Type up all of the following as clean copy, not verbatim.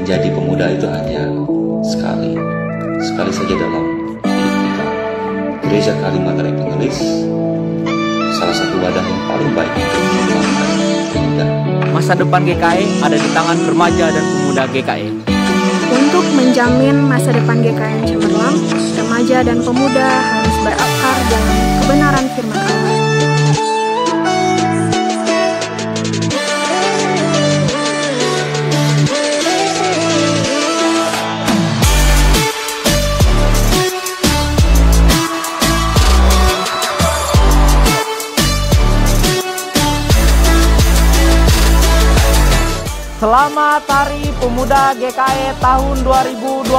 menjadi pemuda itu hanya sekali saja dalam hidup kita. Gereja Kalimantan Evangelis salah satu wadah yang paling baik untuk mengembangkan pendidikan. Masa depan GKE ada di tangan remaja dan pemuda GKE. Untuk menjamin masa depan GKE yang cemerlang, remaja dan pemuda harus berakar dalam kebenaran firman Allah. Selamat Hari Pemuda GKE tahun 2020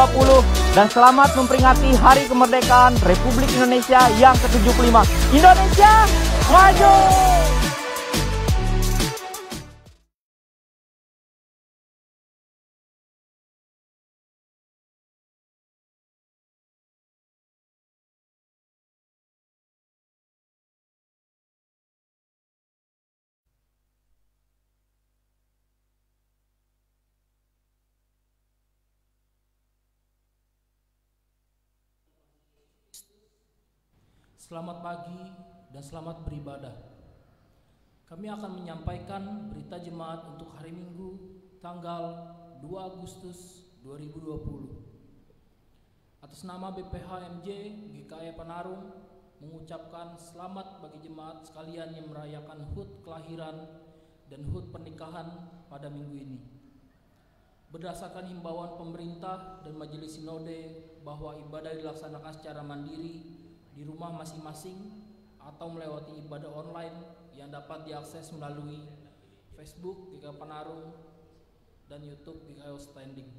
dan selamat memperingati Hari Kemerdekaan Republik Indonesia yang ke-75. Indonesia maju! Selamat pagi dan selamat beribadah. Kami akan menyampaikan berita jemaat untuk hari Minggu tanggal 2 Agustus 2020. Atas nama BPHMJ GKE Panarung mengucapkan selamat bagi jemaat sekalian yang merayakan HUT kelahiran dan HUT pernikahan pada minggu ini. Berdasarkan himbauan pemerintah dan Majelis Sinode bahwa ibadah dilaksanakan secara mandiri di rumah masing-masing atau melewati ibadah online yang dapat diakses melalui Facebook GKE Panarung dan YouTube GKE Outstanding.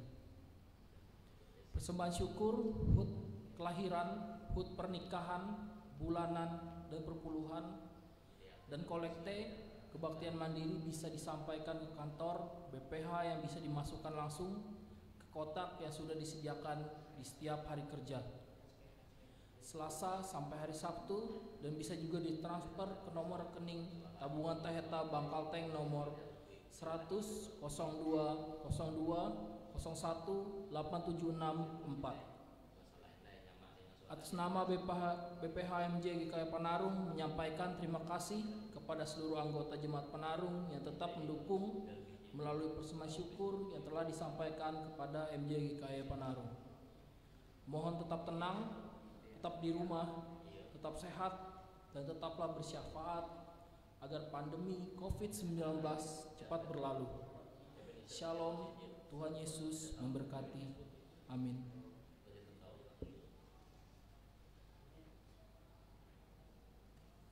Persembahan syukur, HUT kelahiran, HUT pernikahan, bulanan dan perpuluhan dan kolekte kebaktian mandiri bisa disampaikan ke kantor BPH yang bisa dimasukkan langsung ke kotak yang sudah disediakan di setiap hari kerja, Selasa sampai hari Sabtu, dan bisa juga ditransfer ke nomor rekening tabungan Taheta Bangkalteng nomor 100 02 02 01 8764. Atas nama BPHMJ GKE Panarung menyampaikan terima kasih kepada seluruh anggota Jemaat Panarung yang tetap mendukung melalui persembahan syukur yang telah disampaikan kepada MJ GKE Panarung. Mohon tetap tenang, tetap di rumah, tetap sehat, dan tetaplah bersyafaat agar pandemi COVID-19 cepat berlalu. Shalom, Tuhan Yesus memberkati. Amin.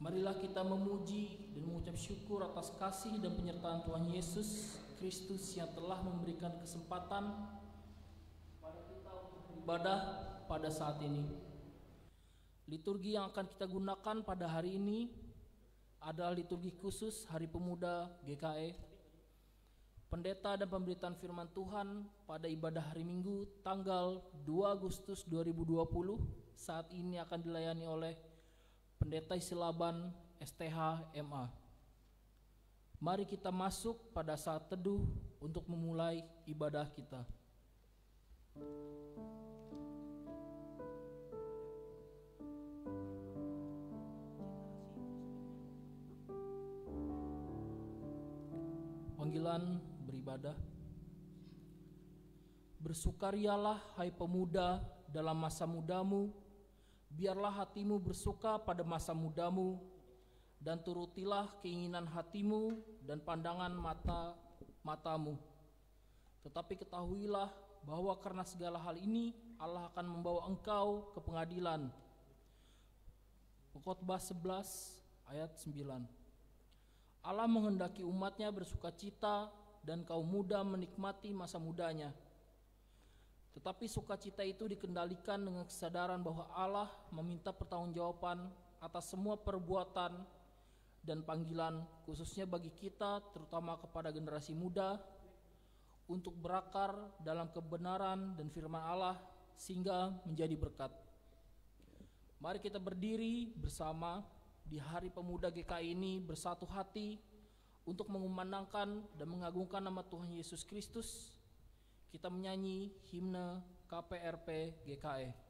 Marilah kita memuji dan mengucap syukur atas kasih dan penyertaan Tuhan Yesus Kristus yang telah memberikan kesempatan pada kita untuk beribadah pada saat ini. Liturgi yang akan kita gunakan pada hari ini adalah liturgi khusus Hari Pemuda GKE. Pendeta dan pemberitaan firman Tuhan pada ibadah hari Minggu tanggal 2 Agustus 2020 saat ini akan dilayani oleh Pendeta Isilaban STH MA. Mari kita masuk pada saat teduh untuk memulai ibadah kita. Panggilan beribadah. Bersukarialah hai pemuda dalam masa mudamu, biarlah hatimu bersuka pada masa mudamu, dan turutilah keinginan hatimu dan pandangan matamu. Tetapi ketahuilah bahwa karena segala hal ini Allah akan membawa engkau ke pengadilan. Pengkhotbah 11 ayat 9. Allah menghendaki umatnya bersukacita dan kaum muda menikmati masa mudanya. Tetapi sukacita itu dikendalikan dengan kesadaran bahwa Allah meminta pertanggungjawaban atas semua perbuatan dan panggilan, khususnya bagi kita, terutama kepada generasi muda, untuk berakar dalam kebenaran dan firman Allah sehingga menjadi berkat. Mari kita berdiri bersama di Hari Pemuda GKI ini bersatu hati untuk mengumandangkan dan mengagungkan nama Tuhan Yesus Kristus kita menyanyi himne KPRP GKE.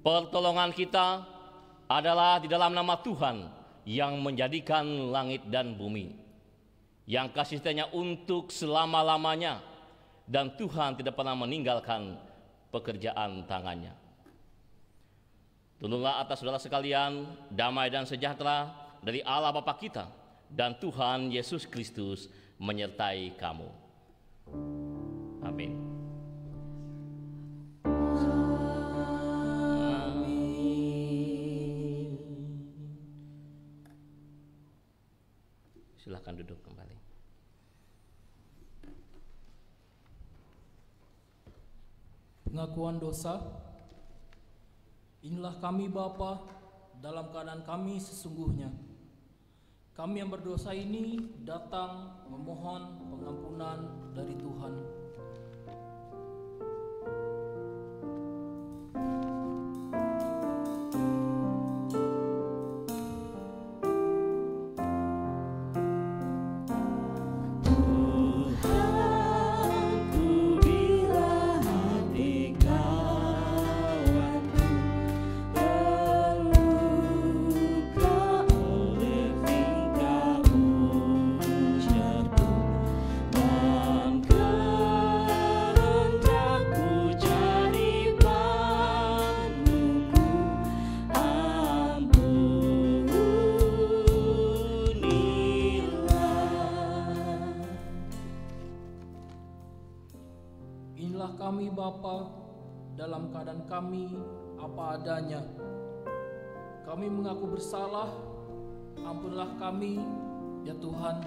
Pertolongan kita adalah di dalam nama Tuhan yang menjadikan langit dan bumi, yang kasih setianya untuk selama-lamanya, dan Tuhan tidak pernah meninggalkan pekerjaan tangannya. Turunlah atas saudara sekalian damai dan sejahtera dari Allah Bapa kita dan Tuhan Yesus Kristus menyertai kamu. Amin. Silakan duduk kembali. Pengakuan dosa. Inilah kami Bapa, dalam keadaan kami sesungguhnya. Kami yang berdosa ini datang memohon pengampunan dari Tuhan. Inilah kami Bapa, dalam keadaan kami apa adanya. Kami mengaku bersalah, ampunlah kami, ya Tuhan.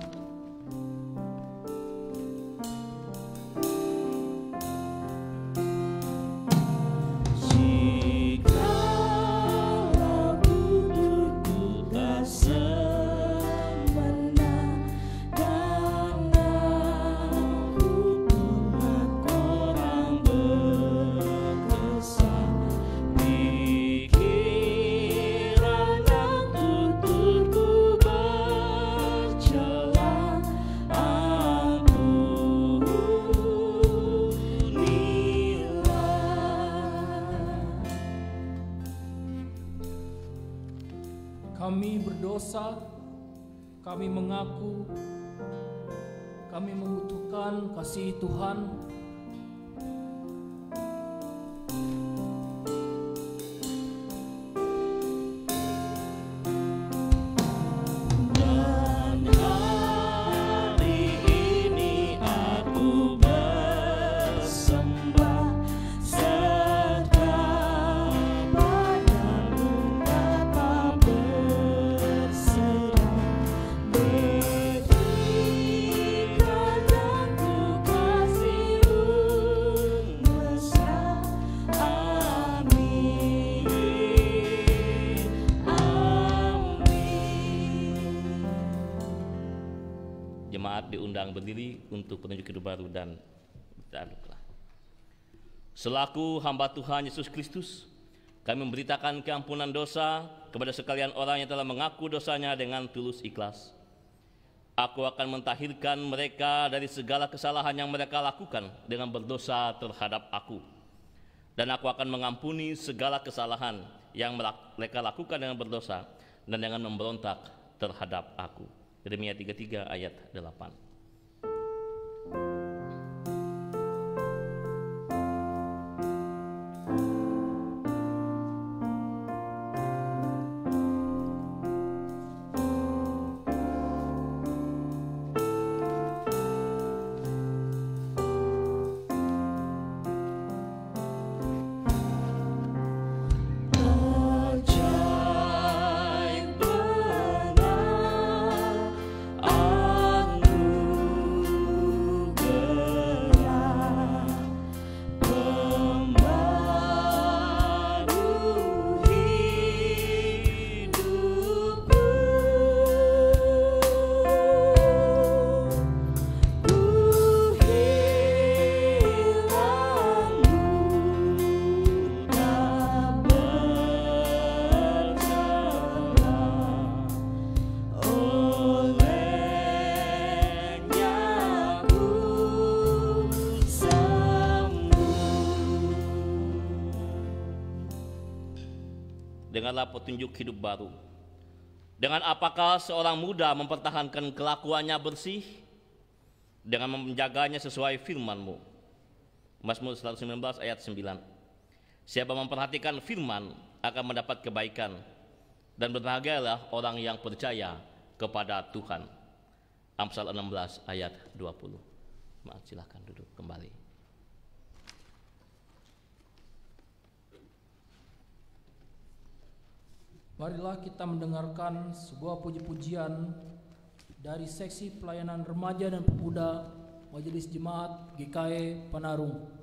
Kami berdosa, kami mengaku, kami membutuhkan kasih Tuhan. Jemaat diundang berdiri untuk penunjuk hidup baru dan berdoa. Selaku hamba Tuhan Yesus Kristus, kami memberitakan keampunan dosa kepada sekalian orang yang telah mengaku dosanya dengan tulus ikhlas. Aku akan mentahirkan mereka dari segala kesalahan yang mereka lakukan dengan berdosa terhadap aku. Dan aku akan mengampuni segala kesalahan yang mereka lakukan dengan berdosa dan dengan memberontak terhadap aku. Yeremia 33 ayat 8. Dengarlah petunjuk hidup baru. Dengan apakah seorang muda mempertahankan kelakuannya bersih? Dengan menjaganya sesuai firman-Mu. Mazmur 119 ayat 9. Siapa memperhatikan firman akan mendapat kebaikan, dan berbahagialah orang yang percaya kepada Tuhan. Amsal 16 ayat 20. Maaf, silakan duduk kembali. Marilah kita mendengarkan sebuah puji-pujian dari seksi pelayanan remaja dan pemuda Majelis Jemaat GKE Panarung.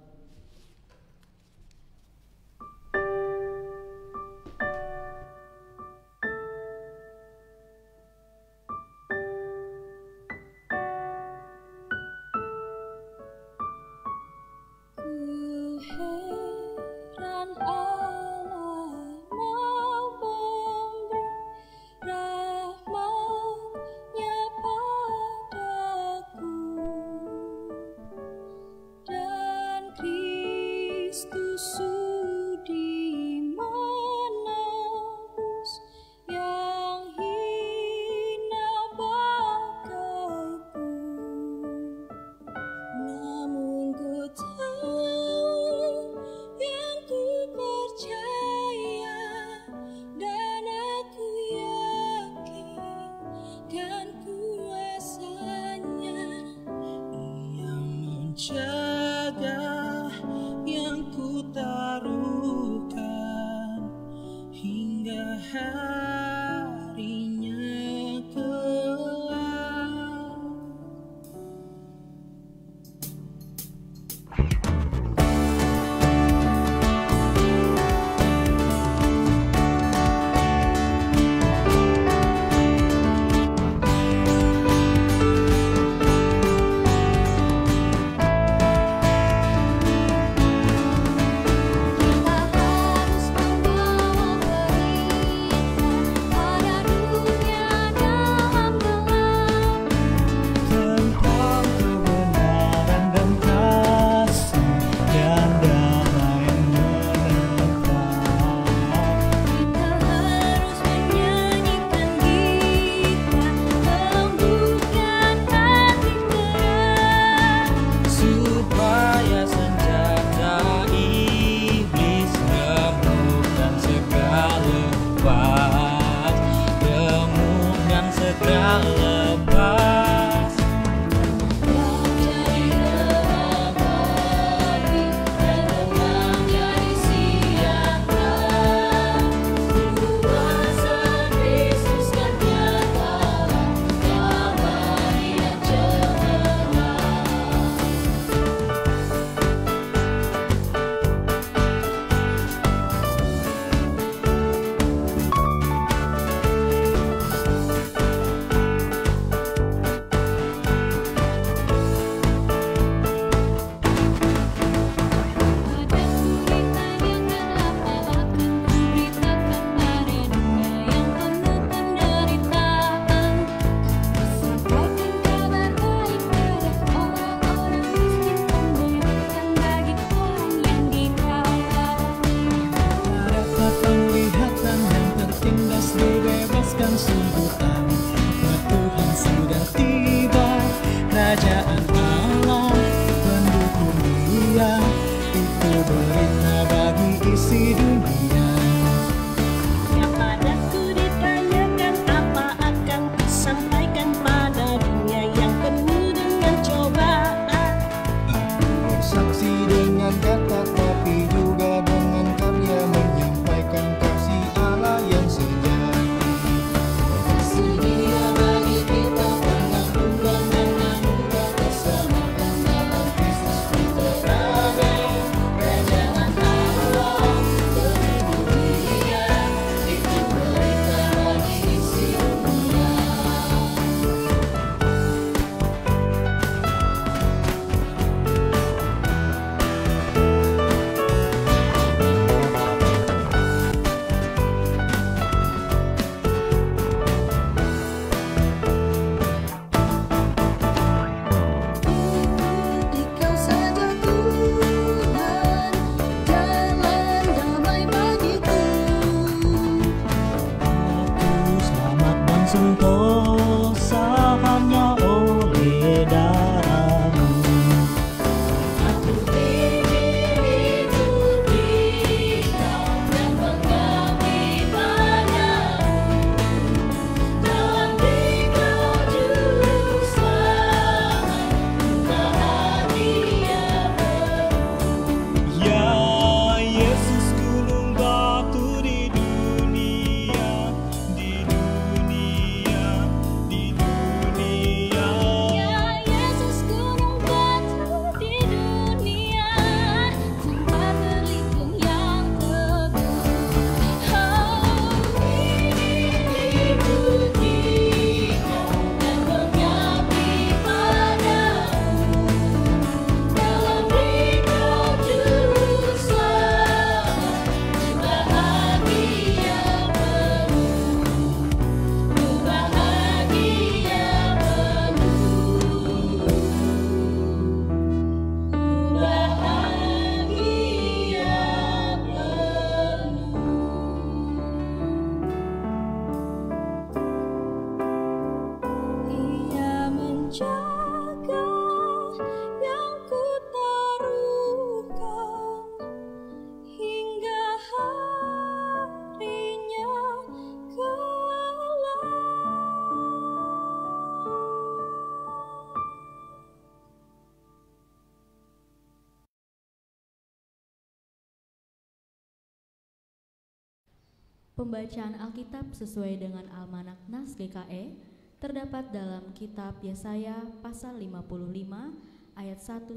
Pembacaan Alkitab sesuai dengan Almanak Nas GKE terdapat dalam kitab Yesaya pasal 55 ayat 1-5.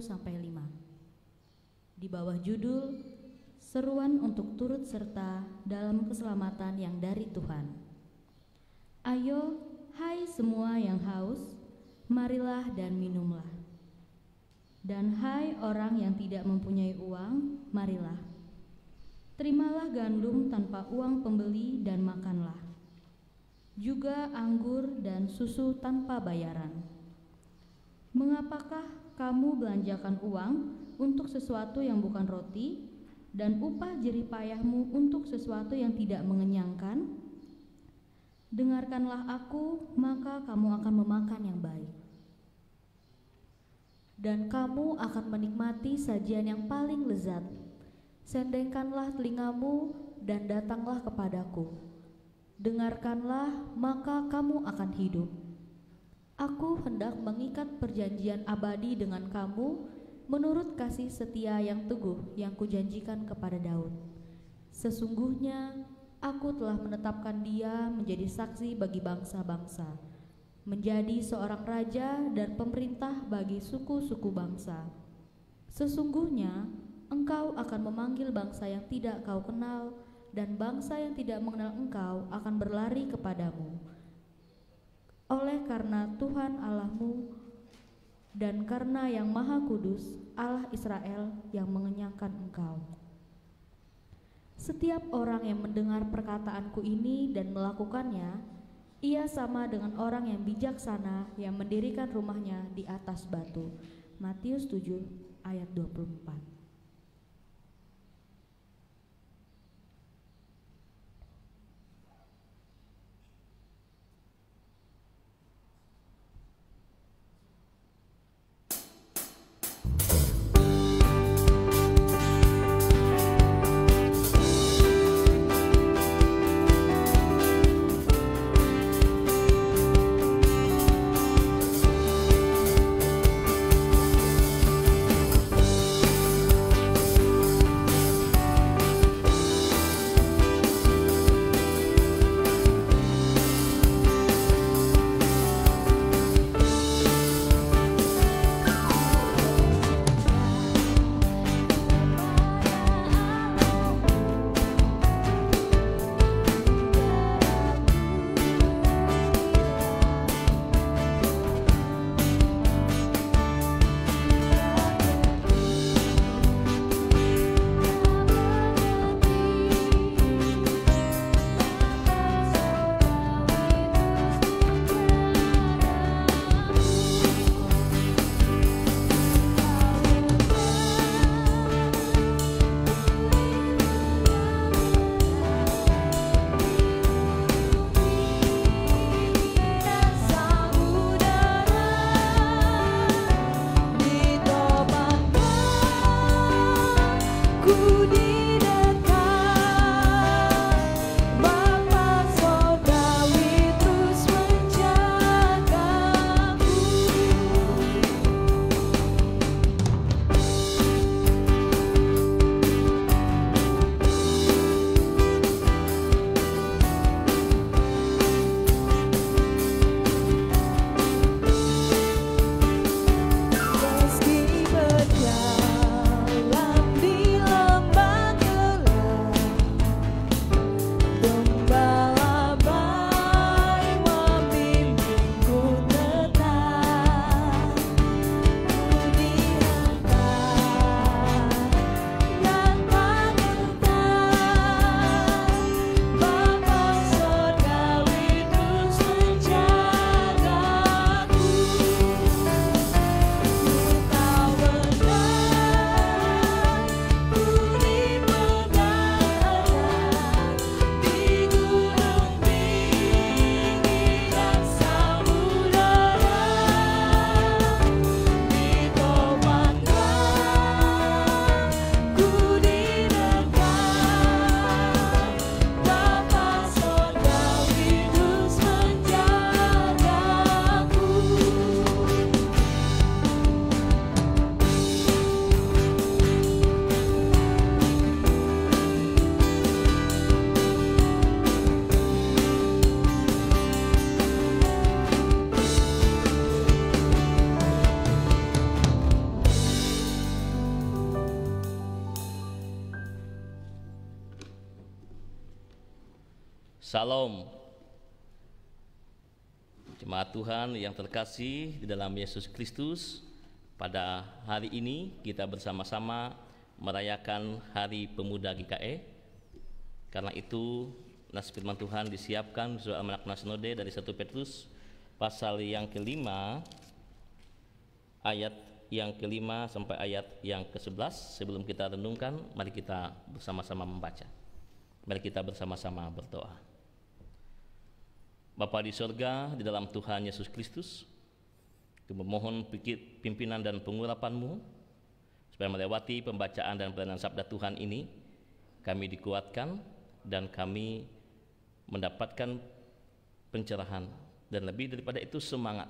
Di bawah judul Seruan untuk turut serta dalam keselamatan yang dari Tuhan. Ayo, hai semua yang haus, marilah dan minumlah. Dan hai orang yang tidak mempunyai uang, marilah. Terimalah gandum tanpa uang pembeli dan makanlah. Juga anggur dan susu tanpa bayaran. Mengapakah kamu belanjakan uang untuk sesuatu yang bukan roti, dan upah jerih payahmu untuk sesuatu yang tidak mengenyangkan? Dengarkanlah aku, maka kamu akan memakan yang baik. Dan kamu akan menikmati sajian yang paling lezat. Sendengkanlah telingamu dan datanglah kepadaku. Dengarkanlah, maka kamu akan hidup. Aku hendak mengikat perjanjian abadi dengan kamu menurut kasih setia yang teguh yang kujanjikan kepada Daud. Sesungguhnya aku telah menetapkan dia menjadi saksi bagi bangsa-bangsa, menjadi seorang raja dan pemerintah bagi suku-suku bangsa. Sesungguhnya engkau akan memanggil bangsa yang tidak kau kenal, dan bangsa yang tidak mengenal engkau akan berlari kepadamu. Oleh karena Tuhan Allahmu dan karena Yang Maha Kudus, Allah Israel yang mengenyangkan engkau. Setiap orang yang mendengar perkataanku ini dan melakukannya, ia sama dengan orang yang bijaksana yang mendirikan rumahnya di atas batu. Matius 7 ayat 24. Salam. Jemaat Tuhan yang terkasih di dalam Yesus Kristus, pada hari ini kita bersama-sama merayakan Hari Pemuda GKE. Karena itu nas firman Tuhan disiapkan sesuai Almanak Sinode dari 1 Petrus pasal yang kelima, ayat yang kelima sampai ayat yang ke-11. Sebelum kita renungkan, mari kita bersama-sama membaca. Mari kita bersama-sama berdoa. Bapa di surga, di dalam Tuhan Yesus Kristus, kami memohon pimpinan dan pengurapan-Mu supaya melewati pembacaan dan pelayanan sabda Tuhan ini kami dikuatkan dan kami mendapatkan pencerahan dan lebih daripada itu semangat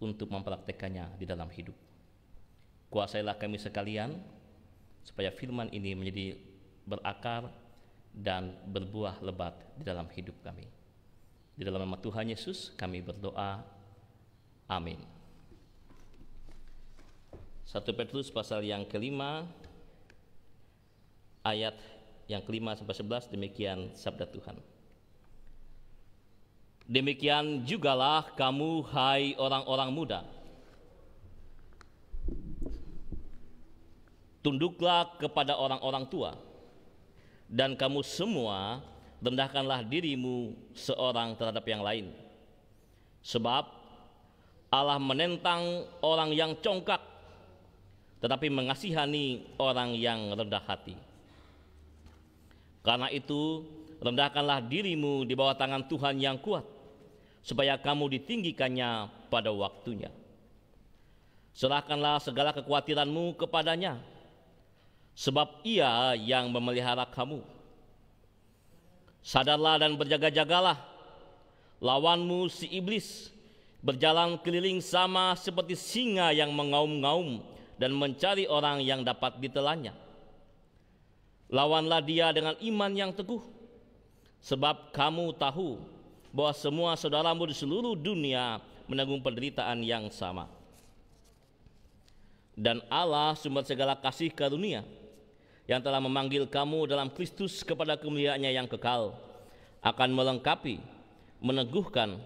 untuk mempraktekannya di dalam hidup. Kuasailah kami sekalian supaya firman ini menjadi berakar dan berbuah lebat di dalam hidup kami. Di dalam nama Tuhan Yesus kami berdoa. Amin. 1 Petrus pasal yang kelima, ayat yang kelima sampai 11, demikian sabda Tuhan. Demikian jugalah kamu, hai orang-orang muda, tunduklah kepada orang-orang tua, dan kamu semua rendahkanlah dirimu seorang terhadap yang lain. Sebab Allah menentang orang yang congkak, tetapi mengasihani orang yang rendah hati. Karena itu, rendahkanlah dirimu di bawah tangan Tuhan yang kuat, supaya kamu ditinggikannya pada waktunya. Serahkanlah segala kekhawatiranmu kepadanya, sebab Ia yang memelihara kamu. Sadarlah dan berjaga-jagalah, lawanmu si iblis berjalan keliling sama seperti singa yang mengaum-ngaum dan mencari orang yang dapat ditelannya. Lawanlah dia dengan iman yang teguh, sebab kamu tahu bahwa semua saudaramu di seluruh dunia menanggung penderitaan yang sama. Dan Allah sumber segala kasih karunia, yang telah memanggil kamu dalam Kristus kepada kemuliaannya yang kekal, akan melengkapi, meneguhkan,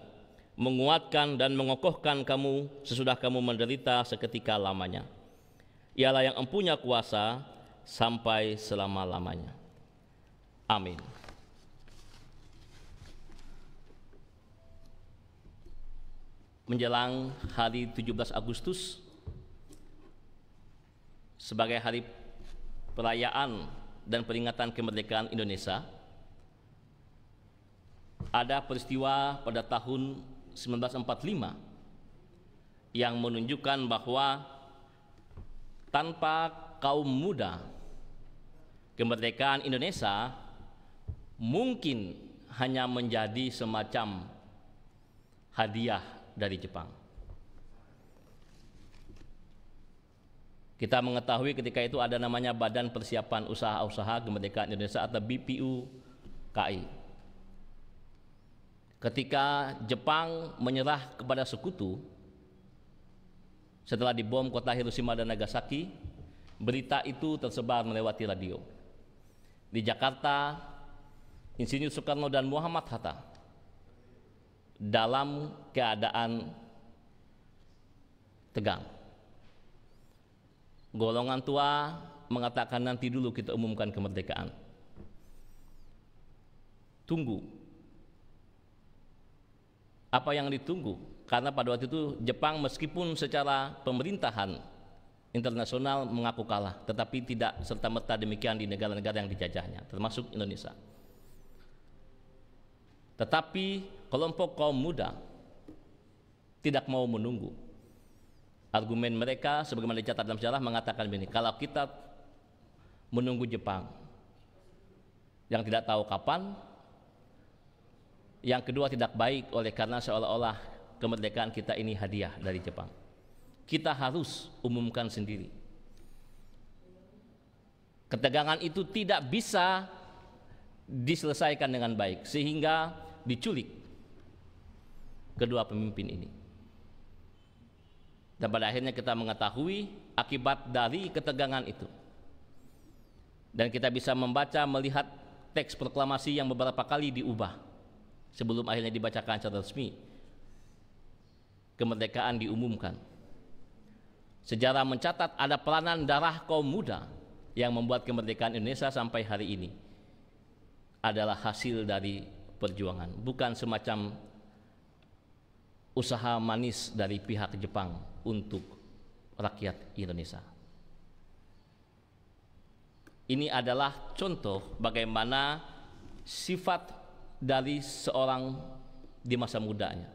menguatkan dan mengokohkan kamu sesudah kamu menderita seketika lamanya. Ialah yang empunya kuasa sampai selama-lamanya. Amin. Menjelang hari 17 Agustus sebagai hari perayaan dan peringatan kemerdekaan Indonesia, ada peristiwa pada tahun 1945 yang menunjukkan bahwa tanpa kaum muda, kemerdekaan Indonesia mungkin hanya menjadi semacam hadiah dari Jepang. Kita mengetahui ketika itu ada namanya Badan Persiapan Usaha-Usaha Kemerdekaan Indonesia atau BPUKI. Ketika Jepang menyerah kepada sekutu setelah dibom kota Hiroshima dan Nagasaki, berita itu tersebar melewati radio. Di Jakarta, Insinyur Soekarno dan Muhammad Hatta dalam keadaan tegang. Golongan tua mengatakan nanti dulu kita umumkan kemerdekaan. Tunggu. Apa yang ditunggu? Karena pada waktu itu Jepang meskipun secara pemerintahan internasional mengaku kalah, tetapi tidak serta-merta demikian di negara-negara yang dijajahnya, termasuk Indonesia. Tetapi kelompok kaum muda tidak mau menunggu. Argumen mereka sebagaimana dicatat dalam sejarah mengatakan begini, kalau kita menunggu Jepang yang tidak tahu kapan, yang kedua tidak baik oleh karena seolah-olah kemerdekaan kita ini hadiah dari Jepang. Kita harus umumkan sendiri. Ketegangan itu tidak bisa diselesaikan dengan baik sehingga diculik kedua pemimpin ini. Dan pada akhirnya kita mengetahui akibat dari ketegangan itu. Dan kita bisa membaca, melihat teks proklamasi yang beberapa kali diubah sebelum akhirnya dibacakan secara resmi. Kemerdekaan diumumkan. Sejarah mencatat ada peranan darah kaum muda yang membuat kemerdekaan Indonesia sampai hari ini adalah hasil dari perjuangan, bukan semacam usaha manis dari pihak Jepang untuk rakyat Indonesia. Ini adalah contoh bagaimana sifat dari seorang di masa mudanya.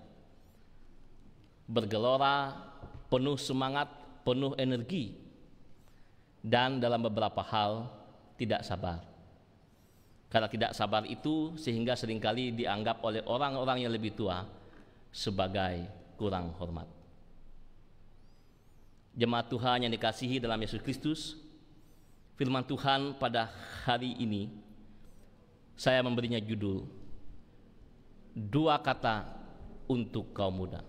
Bergelora, penuh semangat, penuh energi, dan dalam beberapa hal tidak sabar. Karena tidak sabar itu sehingga seringkali dianggap oleh orang-orang yang lebih tua sebagai kurang hormat. Jemaat Tuhan yang dikasihi dalam Yesus Kristus, firman Tuhan pada hari ini saya memberinya judul 2 kata untuk kaum muda.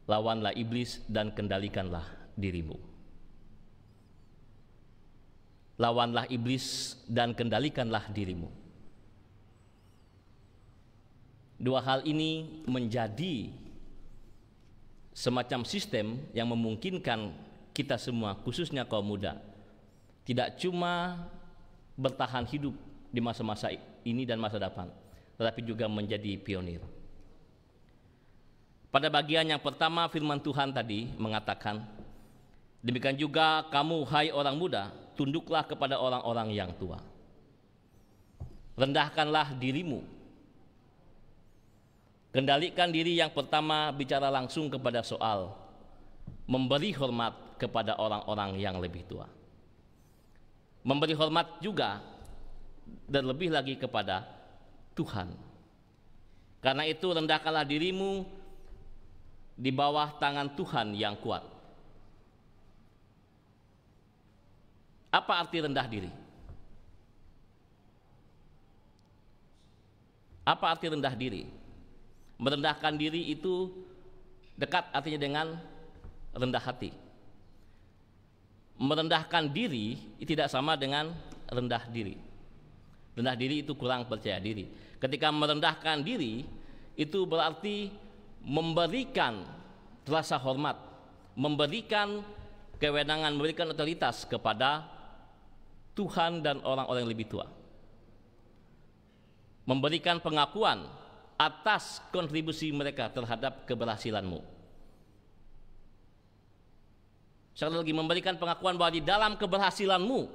Lawanlah iblis dan kendalikanlah dirimu. Lawanlah iblis dan kendalikanlah dirimu. 2 hal ini menjadi semacam sistem yang memungkinkan kita semua, khususnya kaum muda, tidak cuma bertahan hidup di masa-masa ini dan masa depan, tetapi juga menjadi pionir. Pada bagian yang pertama firman Tuhan tadi mengatakan, demikian juga kamu hai orang muda, tunduklah kepada orang-orang yang tua. Rendahkanlah dirimu. Kendalikan diri yang pertama bicara langsung kepada soal memberi hormat kepada orang-orang yang lebih tua. Memberi hormat juga dan lebih lagi kepada Tuhan. Karena itu rendahkanlah dirimu di bawah tangan Tuhan yang kuat. Apa arti rendah diri? Apa arti rendah diri? Merendahkan diri itu dekat artinya dengan rendah hati. Merendahkan diri tidak sama dengan rendah diri. Rendah diri itu kurang percaya diri. Ketika merendahkan diri itu berarti memberikan rasa hormat, memberikan kewenangan, memberikan otoritas kepada Tuhan dan orang-orang yang lebih tua. Memberikan pengakuan atas kontribusi mereka terhadap keberhasilanmu. Sekali lagi, memberikan pengakuan bahwa di dalam keberhasilanmu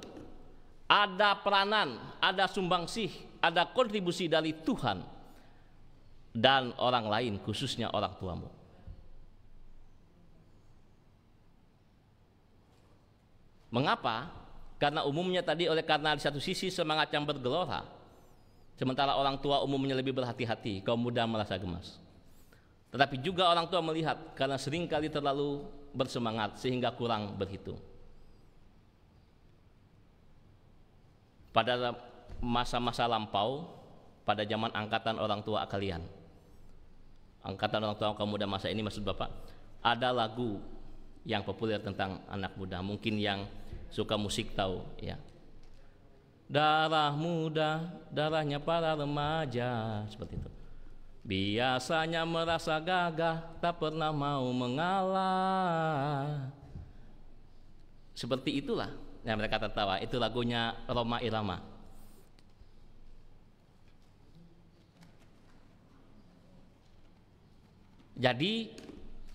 ada peranan, ada sumbangsih, ada kontribusi dari Tuhan dan orang lain, khususnya orang tuamu. Mengapa? Karena umumnya tadi karena di satu sisi semangat yang bergelora, sementara orang tua umumnya lebih berhati-hati, kaum muda merasa gemas. Tetapi juga orang tua melihat karena seringkali terlalu bersemangat sehingga kurang berhitung. Pada masa-masa lampau, pada zaman angkatan orang tua kalian, angkatan orang tua kaum muda masa ini maksud Bapak, ada lagu yang populer tentang anak muda, mungkin yang suka musik tahu ya. Darah muda, darahnya para remaja, seperti itu. Biasanya merasa gagah, tak pernah mau mengalah. Seperti itulah yang mereka tertawa. Itu lagunya Rhoma Irama. Jadi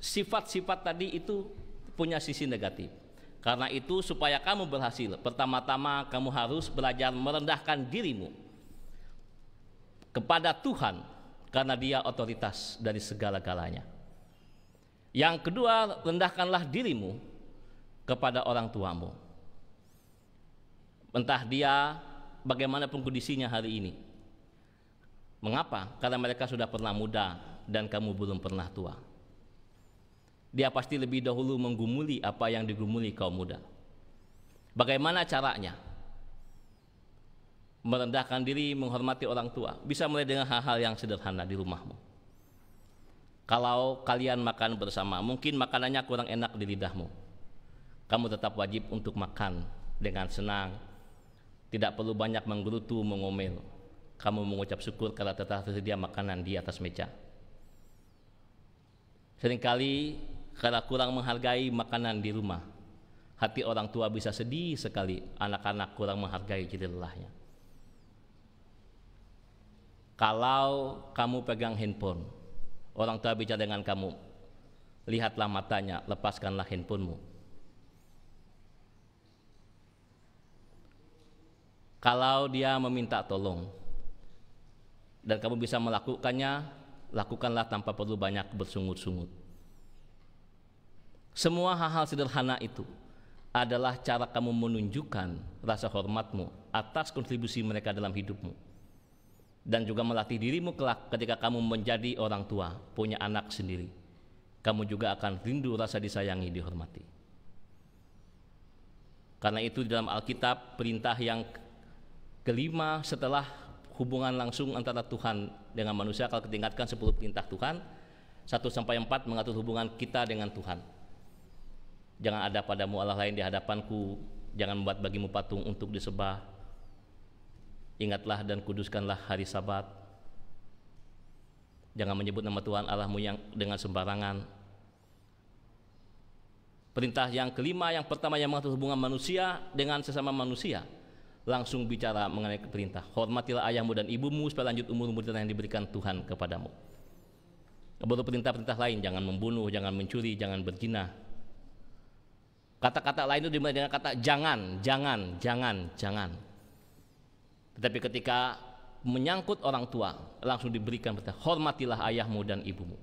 sifat-sifat tadi itu punya sisi negatif. Karena itu supaya kamu berhasil, pertama-tama kamu harus belajar merendahkan dirimu kepada Tuhan, karena Dia otoritas dari segala-galanya. Yang kedua, rendahkanlah dirimu kepada orang tuamu. Entah dia bagaimanapun kondisinya hari ini. Mengapa? Karena mereka sudah pernah muda dan kamu belum pernah tua. Dia pasti lebih dahulu menggumuli apa yang digumuli kaum muda. Bagaimana caranya? Merendahkan diri, menghormati orang tua. Bisa mulai dengan hal-hal yang sederhana di rumahmu. Kalau kalian makan bersama, mungkin makanannya kurang enak di lidahmu. Kamu tetap wajib untuk makan dengan senang. Tidak perlu banyak menggerutu, mengomel. Kamu mengucap syukur karena telah tersedia makanan di atas meja. Seringkali karena kurang menghargai makanan di rumah, hati orang tua bisa sedih sekali. Anak-anak kurang menghargai jadi lelahnya. Kalau kamu pegang handphone, orang tua bicara dengan kamu, lihatlah matanya, lepaskanlah handphonemu. Kalau dia meminta tolong dan kamu bisa melakukannya, lakukanlah tanpa perlu banyak bersungut-sungut. Semua hal-hal sederhana itu adalah cara kamu menunjukkan rasa hormatmu atas kontribusi mereka dalam hidupmu. Dan juga melatih dirimu kelak ketika kamu menjadi orang tua, punya anak sendiri. Kamu juga akan rindu rasa disayangi, dihormati. Karena itu di dalam Alkitab, perintah yang kelima setelah hubungan langsung antara Tuhan dengan manusia, kalau ditingkatkan 10 perintah Tuhan, 1-4 mengatur hubungan kita dengan Tuhan. Jangan ada padamu Allah lain di hadapanku, jangan membuat bagimu patung untuk disembah. Ingatlah dan kuduskanlah hari Sabat. Jangan menyebut nama Tuhan Allahmu yang dengan sembarangan. Perintah yang kelima, yang pertama yang mengatur hubungan manusia dengan sesama manusia, langsung bicara mengenai perintah. Hormatilah ayahmu dan ibumu supaya lanjut umur yang diberikan Tuhan kepadamu. Baru perintah-perintah lain, jangan membunuh, jangan mencuri, jangan berzina. Kata-kata lain itu dimulai dengan kata jangan, jangan, jangan, jangan. Tetapi ketika menyangkut orang tua, langsung diberikan perintah, hormatilah ayahmu dan ibumu.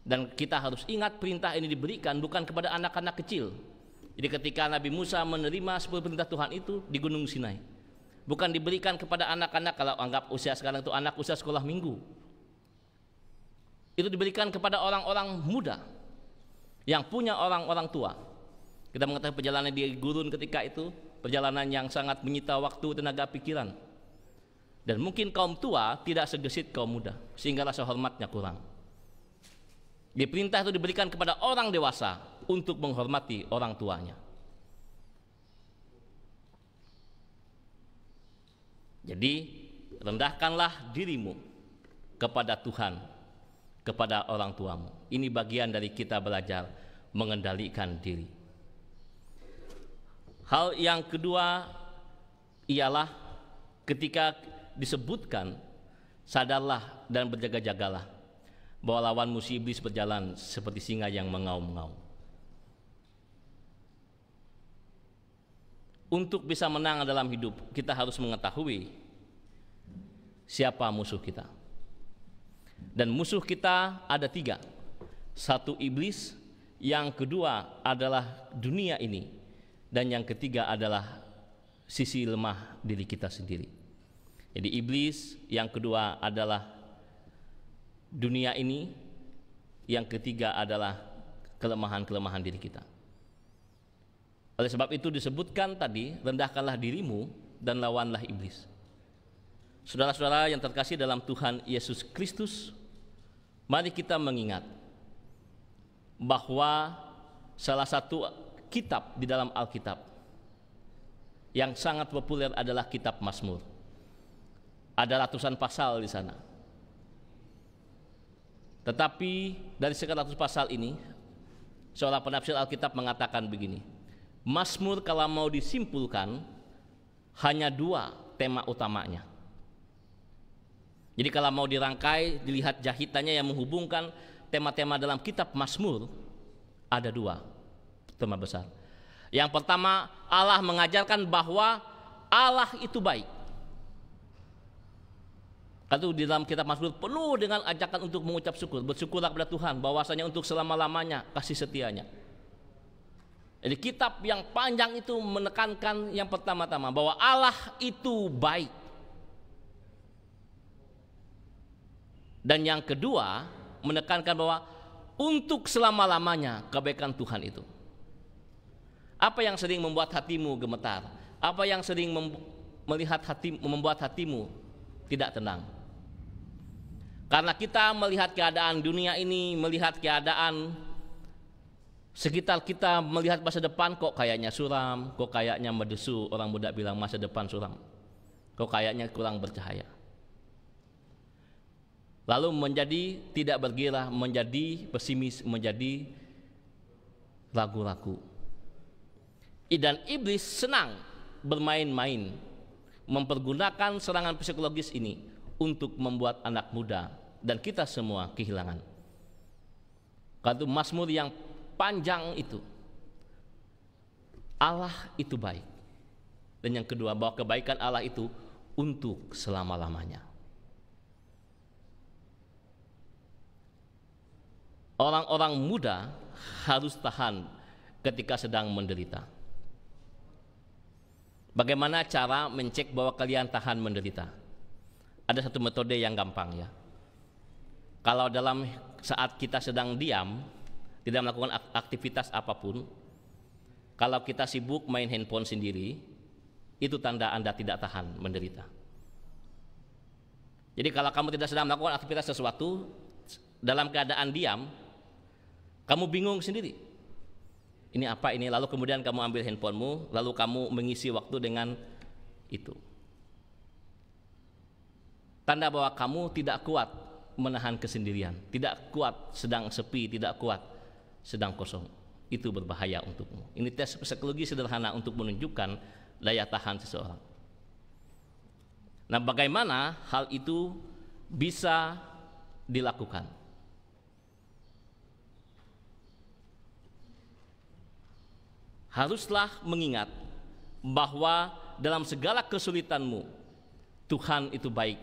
Dan kita harus ingat perintah ini diberikan bukan kepada anak-anak kecil. Jadi ketika Nabi Musa menerima 10 perintah Tuhan itu di Gunung Sinai, bukan diberikan kepada anak-anak, kalau anggap usia sekarang itu anak usia sekolah minggu. Itu diberikan kepada orang-orang muda yang punya orang-orang tua. Kita mengetahui perjalanan di gurun ketika itu, perjalanan yang sangat menyita waktu, tenaga, pikiran. Dan mungkin kaum tua tidak segesit kaum muda, sehingga rasa hormatnya kurang. Di perintah itu diberikan kepada orang dewasa untuk menghormati orang tuanya. Jadi rendahkanlah dirimu kepada Tuhan, kepada orang tuamu. Ini bagian dari kita belajar mengendalikan diri. Hal yang kedua ialah ketika disebutkan sadarlah dan berjaga-jagalah bahwa lawan musuh iblis berjalan seperti singa yang mengaum-ngaum. Untuk bisa menang dalam hidup, kita harus mengetahui siapa musuh kita. Dan musuh kita ada 3. 1 iblis, yang kedua adalah dunia ini, dan yang ketiga adalah sisi lemah diri kita sendiri. Jadi iblis, yang kedua adalah dunia ini, yang ketiga adalah kelemahan-kelemahan diri kita. Oleh sebab itu disebutkan tadi, rendahkanlah dirimu dan lawanlah iblis. Saudara-saudara yang terkasih dalam Tuhan Yesus Kristus, mari kita mengingat bahwa salah satu kitab di dalam Alkitab yang sangat populer adalah kitab Mazmur. Ada ratusan pasal di sana. Tetapi dari sekian ratus pasal ini, seorang penafsir Alkitab mengatakan begini, Mazmur kalau mau disimpulkan hanya 2 tema utamanya. Jadi kalau mau dirangkai, dilihat jahitannya yang menghubungkan tema-tema dalam kitab Mazmur, ada 2 tema besar. Yang pertama, Allah mengajarkan bahwa Allah itu baik. Itu di dalam kitab Mazmur penuh dengan ajakan untuk mengucap syukur, bersyukurlah kepada Tuhan bahwasanya untuk selama-lamanya kasih setianya. Jadi kitab yang panjang itu menekankan yang pertama-tama bahwa Allah itu baik. Dan yang kedua menekankan bahwa untuk selama-lamanya kebaikan Tuhan itu. Apa yang sering membuat hatimu gemetar? Apa yang sering membuat hatimu tidak tenang? Karena kita melihat keadaan dunia ini, melihat keadaan Sekitar kita melihat masa depan kok kayaknya suram, kok kayaknya merdesu. Orang muda bilang masa depan suram, kok kayaknya kurang bercahaya. Lalu menjadi tidak bergairah, menjadi pesimis, menjadi ragu-ragu. Dan iblis senang bermain-main, mempergunakan serangan psikologis ini untuk membuat anak muda dan kita semua kehilangan. Karena Mazmur yang panjang itu, Allah itu baik. Dan yang kedua, bahwa kebaikan Allah itu untuk selama-lamanya. Orang-orang muda harus tahan ketika sedang menderita. Bagaimana cara mencek bahwa kalian tahan menderita? Ada satu metode yang gampang ya. Kalau dalam saat kita sedang diam, tidak melakukan aktivitas apapun, kalau kita sibuk main handphone sendiri, itu tanda Anda tidak tahan menderita. Jadi kalau kamu tidak sedang melakukan aktivitas sesuatu, dalam keadaan diam, kamu bingung sendiri. Ini apa ini? Lalu kemudian kamu ambil handphonemu, lalu kamu mengisi waktu dengan itu. Tanda bahwa kamu tidak kuat menahan kesendirian, tidak kuat sedang sepi, tidak kuat sedang kosong. Itu berbahaya untukmu. Ini tes psikologi sederhana untuk menunjukkan daya tahan seseorang. Nah, bagaimana hal itu bisa dilakukan? Haruslah mengingat bahwa dalam segala kesulitanmu Tuhan itu baik,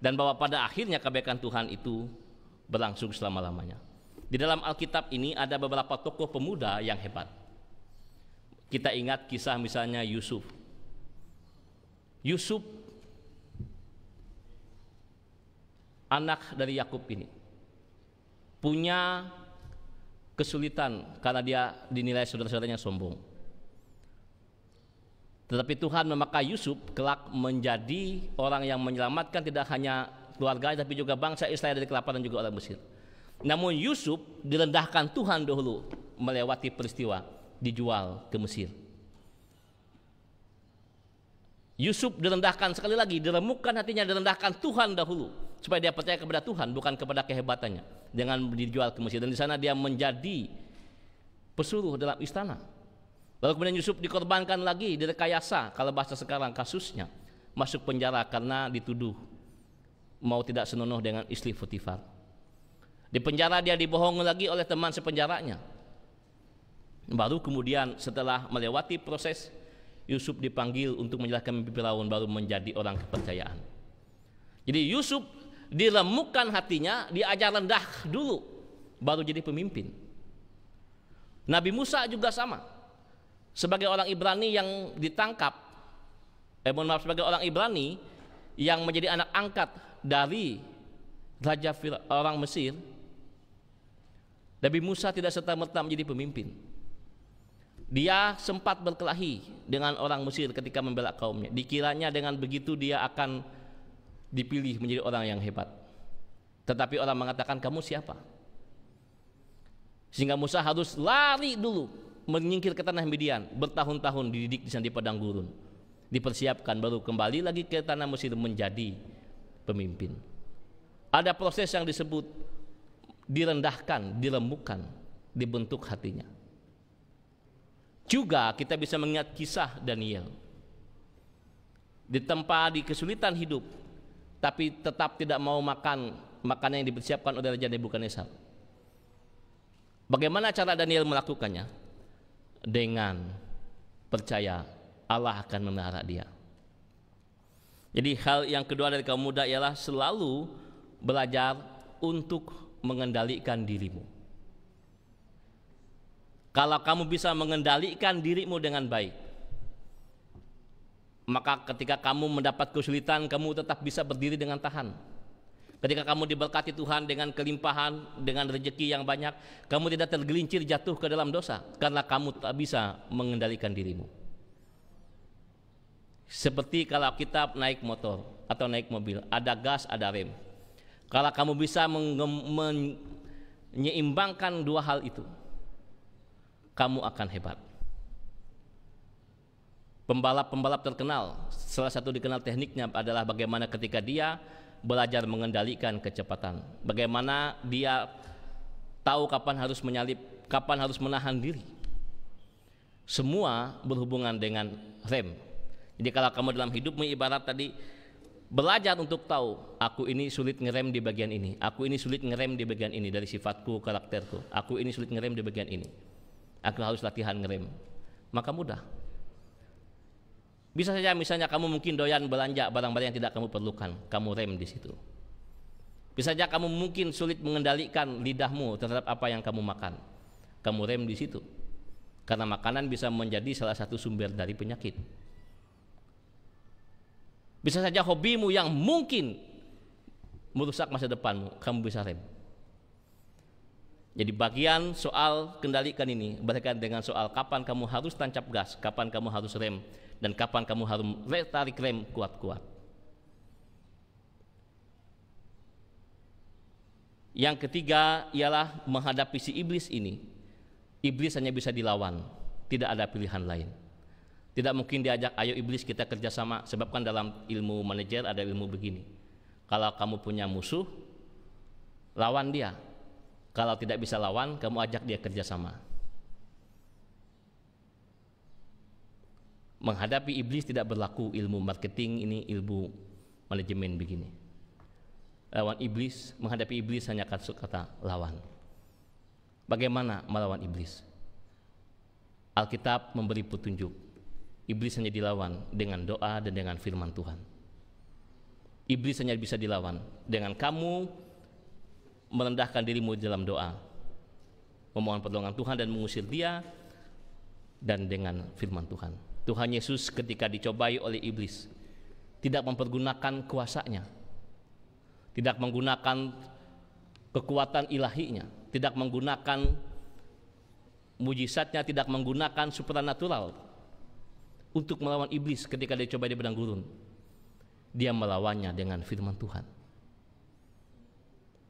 dan bahwa pada akhirnya kebaikan Tuhan itu berlangsung selama-lamanya. Di dalam Alkitab ini ada beberapa tokoh pemuda yang hebat. Kita ingat kisah misalnya Yusuf. Yusuf anak dari Yakub ini punya kesulitan karena dia dinilai saudara-saudaranya sombong. Tetapi Tuhan memakai Yusuf kelak menjadi orang yang menyelamatkan tidak hanya keluarga tapi juga bangsa Israel dari kelaparan juga orang Mesir. Namun Yusuf direndahkan Tuhan dahulu melewati peristiwa dijual ke Mesir. Yusuf direndahkan sekali lagi, diremukkan hatinya, direndahkan Tuhan dahulu supaya dia percaya kepada Tuhan bukan kepada kehebatannya, dengan dijual ke Mesir. Dan di sana dia menjadi pesuruh dalam istana. Lalu kemudian Yusuf dikorbankan lagi, direkayasa kalau bahasa sekarang kasusnya, masuk penjara karena dituduh mau tidak senonoh dengan istri Potifar. Di penjara dia dibohongi lagi oleh teman sepenjaranya. Baru kemudian setelah melewati proses, Yusuf dipanggil untuk menjelaskan mimpi Firaun, baru menjadi orang kepercayaan. Jadi Yusuf diremukkan hatinya, diajar rendah dulu, baru jadi pemimpin. Nabi Musa juga sama. Sebagai orang Ibrani yang ditangkap, sebagai orang Ibrani yang menjadi anak angkat dari Raja orang Mesir, Nabi Musa tidak serta-merta menjadi pemimpin. Dia sempat berkelahi dengan orang Mesir ketika membela kaumnya. Dikiranya dengan begitu dia akan dipilih menjadi orang yang hebat. Tetapi orang mengatakan, kamu siapa? Sehingga Musa harus lari dulu, menyingkir ke tanah Midian, bertahun-tahun dididik di sana di padang gurun, dipersiapkan, baru kembali lagi ke tanah Mesir menjadi pemimpin. Ada proses yang disebut direndahkan, diremukkan, dibentuk hatinya. Juga kita bisa mengingat kisah Daniel. Ditempa di kesulitan hidup, tapi tetap tidak mau makan makanan yang dipersiapkan oleh Raja Nebukadnezar. Bagaimana cara Daniel melakukannya? Dengan percaya Allah akan memelihara dia. Jadi hal yang kedua dari kaum muda ialah selalu belajar untuk mengendalikan dirimu. Kalau kamu bisa mengendalikan dirimu dengan baik, maka ketika kamu mendapat kesulitan, kamu tetap bisa berdiri dengan tahan. Ketika kamu diberkati Tuhan dengan kelimpahan, dengan rezeki yang banyak, kamu tidak tergelincir jatuh ke dalam dosa karena kamu tak bisa mengendalikan dirimu. Seperti kalau kita naik motor atau naik mobil, ada gas, ada rem. Kalau kamu bisa menyeimbangkan dua hal itu, kamu akan hebat. Pembalap-pembalap terkenal, salah satu dikenal tekniknya adalah bagaimana ketika dia belajar mengendalikan kecepatan, bagaimana dia tahu kapan harus menyalip, kapan harus menahan diri. Semua berhubungan dengan rem. Jadi kalau kamu dalam hidupmu ibarat tadi belajar untuk tahu, aku ini sulit ngerem di bagian ini, aku ini sulit ngerem di bagian ini dari sifatku, karakterku, aku ini sulit ngerem di bagian ini, aku harus latihan ngerem, maka mudah. Bisa saja misalnya kamu mungkin doyan belanja barang-barang yang tidak kamu perlukan, kamu rem di situ. Bisa saja kamu mungkin sulit mengendalikan lidahmu terhadap apa yang kamu makan, kamu rem di situ. Karena makanan bisa menjadi salah satu sumber dari penyakit. Bisa saja hobimu yang mungkin merusak masa depanmu, kamu bisa rem. Jadi bagian soal kendalikan ini berkaitan dengan soal kapan kamu harus tancap gas, kapan kamu harus rem, dan kapan kamu harus tarik rem kuat-kuat. Yang ketiga ialah menghadapi si iblis ini. Iblis hanya bisa dilawan, tidak ada pilihan lain. Tidak mungkin diajak, ayo iblis kita kerjasama. Sebab kan dalam ilmu manajer ada ilmu begini, kalau kamu punya musuh, lawan dia. Kalau tidak bisa lawan, kamu ajak dia kerjasama. Menghadapi iblis tidak berlaku ilmu marketing, ini ilmu manajemen begini. Lawan iblis, menghadapi iblis hanya kata lawan. Bagaimana melawan iblis? Alkitab memberi petunjuk. Iblis hanya dilawan dengan doa dan dengan firman Tuhan. Iblis hanya bisa dilawan dengan kamu merendahkan dirimu dalam doa, memohon pertolongan Tuhan dan mengusir dia, dan dengan firman Tuhan. Tuhan Yesus ketika dicobai oleh iblis tidak mempergunakan kuasanya, tidak menggunakan kekuatan ilahinya, tidak menggunakan mujizatnya, tidak menggunakan supranatural untuk melawan iblis ketika dicobai di padang gurun. Dia melawannya dengan firman Tuhan.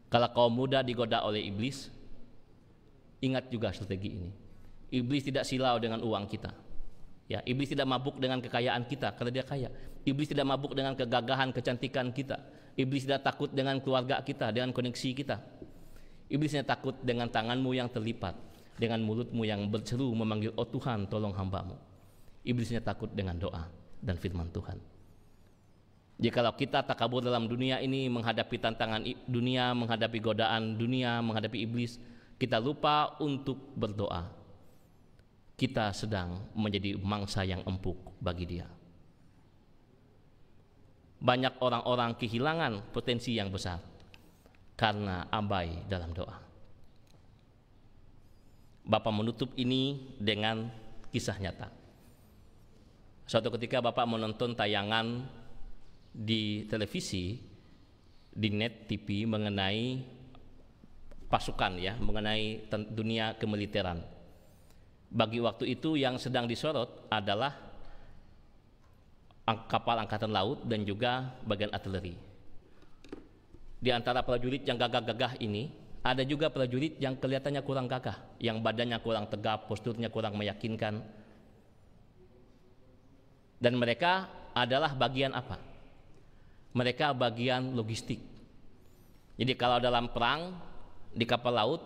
Kalau kaum muda digoda oleh iblis, ingat juga strategi ini. Iblis tidak silau dengan uang kita. Ya, iblis tidak mabuk dengan kekayaan kita karena dia kaya. Iblis tidak mabuk dengan kegagahan, kecantikan kita. Iblis tidak takut dengan keluarga kita, dengan koneksi kita. Iblis hanya takut dengan tanganmu yang terlipat, dengan mulutmu yang berseru memanggil, oh Tuhan tolong hambamu. Iblis hanya takut dengan doa dan firman Tuhan. Jikalau kita takabur dalam dunia ini, menghadapi tantangan dunia, menghadapi godaan dunia, menghadapi iblis, kita lupa untuk berdoa, kita sedang menjadi mangsa yang empuk bagi dia. Banyak orang-orang kehilangan potensi yang besar karena abai dalam doa. Bapak menutup ini dengan kisah nyata. Suatu ketika Bapak menonton tayangan di televisi, di net TV mengenai pasukan, ya, mengenai dunia kemiliteran. Bagi waktu itu yang sedang disorot adalah kapal angkatan laut dan juga bagian artileri. Di antara prajurit yang gagah-gagah ini, ada juga prajurit yang kelihatannya kurang gagah, yang badannya kurang tegap, posturnya kurang meyakinkan. Dan mereka adalah bagian apa? Mereka bagian logistik. Jadi kalau dalam perang di kapal laut,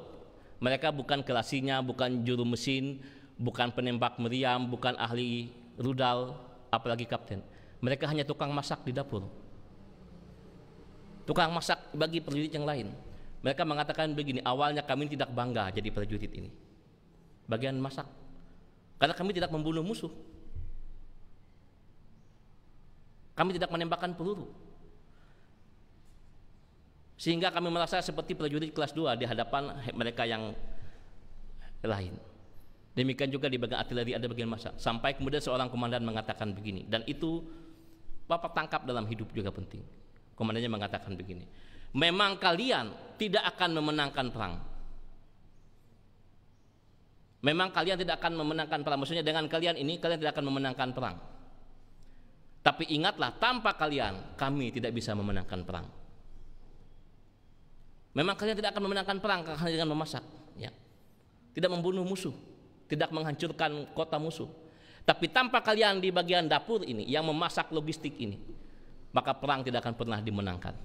mereka bukan kelasinya, bukan juru mesin, bukan penembak meriam, bukan ahli rudal, apalagi kapten. Mereka hanya tukang masak di dapur. Tukang masak bagi prajurit yang lain. Mereka mengatakan begini, awalnya kami tidak bangga jadi prajurit ini, bagian masak, karena kami tidak membunuh musuh, kami tidak menembakkan peluru, sehingga kami merasa seperti prajurit kelas 2 di hadapan mereka yang lain. Demikian juga di bagian artileri ada bagian masak. Sampai kemudian seorang komandan mengatakan begini, dan itu Bapak tangkap dalam hidup juga penting. Komandannya mengatakan begini, memang kalian tidak akan memenangkan perang. Memang kalian tidak akan memenangkan perang. Maksudnya dengan kalian ini kalian tidak akan memenangkan perang. Tapi ingatlah, tanpa kalian kami tidak bisa memenangkan perang. Memang kalian tidak akan memenangkan perang hanya dengan memasak, ya. Tidak membunuh musuh, tidak menghancurkan kota musuh. Tapi tanpa kalian di bagian dapur ini yang memasak logistik ini, maka perang tidak akan pernah dimenangkan.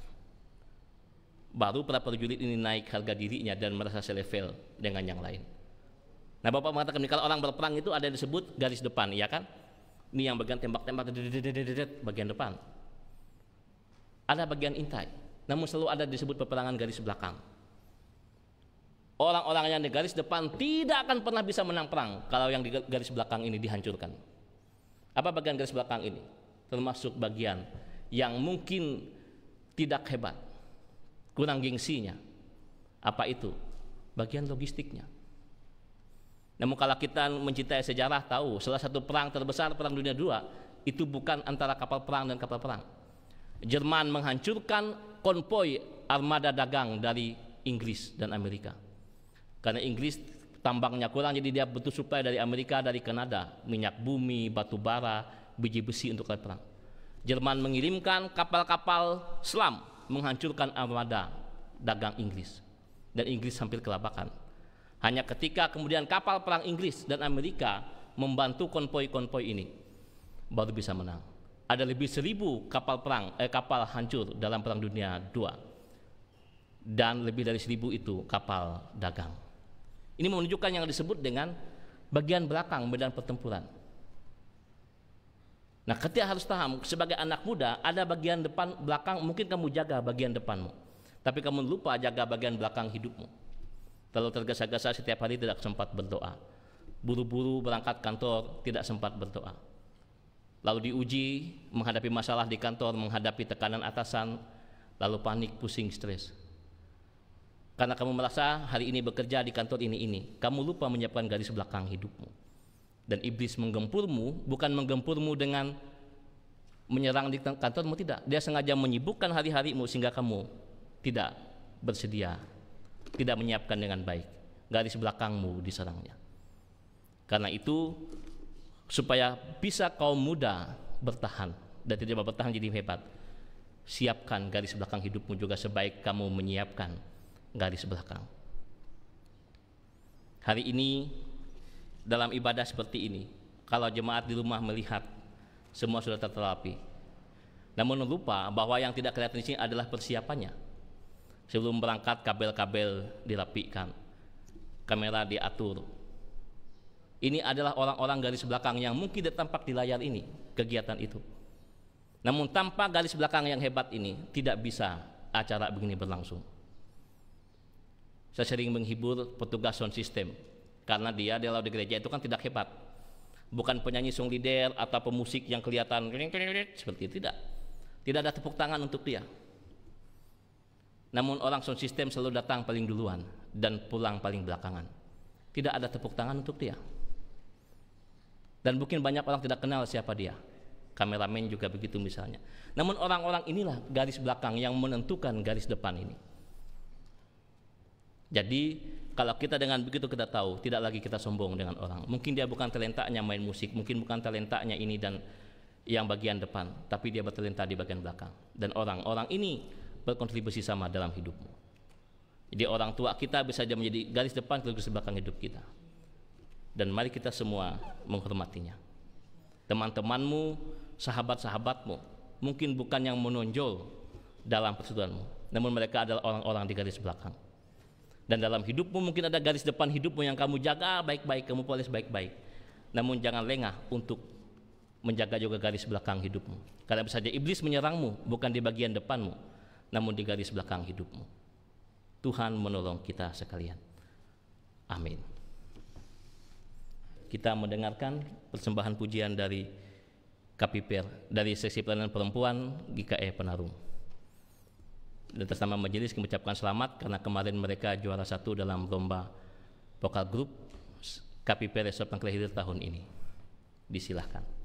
Baru para prajurit ini naik harga dirinya dan merasa selevel dengan yang lain. Nah, Bapak mengatakan kalau orang berperang itu ada yang disebut garis depan, ya kan? Ini yang bagian tembak-tembak, bagian depan. Ada bagian intai, namun selalu ada disebut peperangan garis belakang. Orang-orang yang di garis depan tidak akan pernah bisa menang perang kalau yang di garis belakang ini dihancurkan. Apa bagian garis belakang ini? Termasuk bagian yang mungkin tidak hebat, kurang gengsinya. Apa itu? Bagian logistiknya. Namun kalau kita mencintai sejarah tahu salah satu perang terbesar, Perang Dunia II, itu bukan antara kapal perang dan kapal perang. Jerman menghancurkan konvoi armada dagang dari Inggris dan Amerika. Karena Inggris tambangnya kurang, jadi dia butuh suplai dari Amerika, dari Kanada, minyak bumi, batu bara, biji besi untuk perang. Jerman mengirimkan kapal-kapal selam menghancurkan armada dagang Inggris, dan Inggris hampir kelabakan. Hanya ketika kemudian kapal perang Inggris dan Amerika membantu konvoi-konvoi ini, baru bisa menang. Ada lebih 1000 kapal hancur dalam Perang Dunia II, dan lebih dari 1000 itu kapal dagang. Ini menunjukkan yang disebut dengan bagian belakang medan pertempuran. Nah, kita harus paham sebagai anak muda ada bagian depan, belakang. Mungkin kamu jaga bagian depanmu, tapi kamu lupa jaga bagian belakang hidupmu. Kalau tergesa-gesa setiap hari tidak sempat berdoa, buru-buru berangkat kantor tidak sempat berdoa, lalu diuji menghadapi masalah di kantor, menghadapi tekanan atasan, lalu panik, pusing, stres. Karena kamu merasa hari ini bekerja di kantor ini, kamu lupa menyiapkan garis belakang hidupmu. Dan iblis menggempurmu, bukan menggempurmu dengan menyerang di kantormu, tidak. Dia sengaja menyibukkan hari-harimu sehingga kamu tidak bersedia, tidak menyiapkan dengan baik. Garis belakangmu diserangnya. Karena itu, supaya bisa kaum muda bertahan dan tidak bertahan jadi hebat, siapkan garis belakang hidupmu juga sebaik kamu menyiapkan garis belakang. Hari ini dalam ibadah seperti ini, kalau jemaat di rumah melihat semua sudah terterapi, namun lupa bahwa yang tidak kelihatan di sini adalah persiapannya. Sebelum berangkat kabel-kabel dirapikan, kamera diatur. Ini adalah orang-orang garis belakang yang mungkin tidak tampak di layar ini, kegiatan itu. Namun tanpa garis belakang yang hebat ini tidak bisa acara begini berlangsung. Saya sering menghibur petugas sound system karena dia di gereja itu kan tidak hebat, bukan penyanyi song leader atau pemusik yang kelihatan seperti itu, tidak ada tepuk tangan untuk dia. Namun orang sound system selalu datang paling duluan dan pulang paling belakangan, tidak ada tepuk tangan untuk dia. Dan mungkin banyak orang tidak kenal siapa dia, kameramen juga begitu misalnya. Namun orang-orang inilah garis belakang yang menentukan garis depan ini. Jadi kalau kita dengan begitu kita tahu, tidak lagi kita sombong dengan orang. Mungkin dia bukan talentanya main musik, mungkin bukan talentanya ini dan yang bagian depan, tapi dia bertalenta di bagian belakang. Dan orang-orang ini berkontribusi sama dalam hidupmu. Jadi orang tua kita bisa saja menjadi garis depan, garis belakang hidup kita. Dan mari kita semua menghormatinya. Teman-temanmu, sahabat-sahabatmu, mungkin bukan yang menonjol dalam persaudaraan, namun mereka adalah orang-orang di garis belakang. Dan dalam hidupmu mungkin ada garis depan hidupmu yang kamu jaga baik-baik, kamu polis baik-baik. Namun jangan lengah untuk menjaga juga garis belakang hidupmu. Karena bisa saja iblis menyerangmu bukan di bagian depanmu, namun di garis belakang hidupmu. Tuhan menolong kita sekalian. Amin. Kita mendengarkan persembahan pujian dari KPPR, dari Seksi Pelayanan Perempuan GKE Penarung. Dan atas nama majelis kami ucapkan selamat karena kemarin mereka juara 1 dalam lomba vokal grup KPPR Resort Pangkal tahun ini. Disilahkan.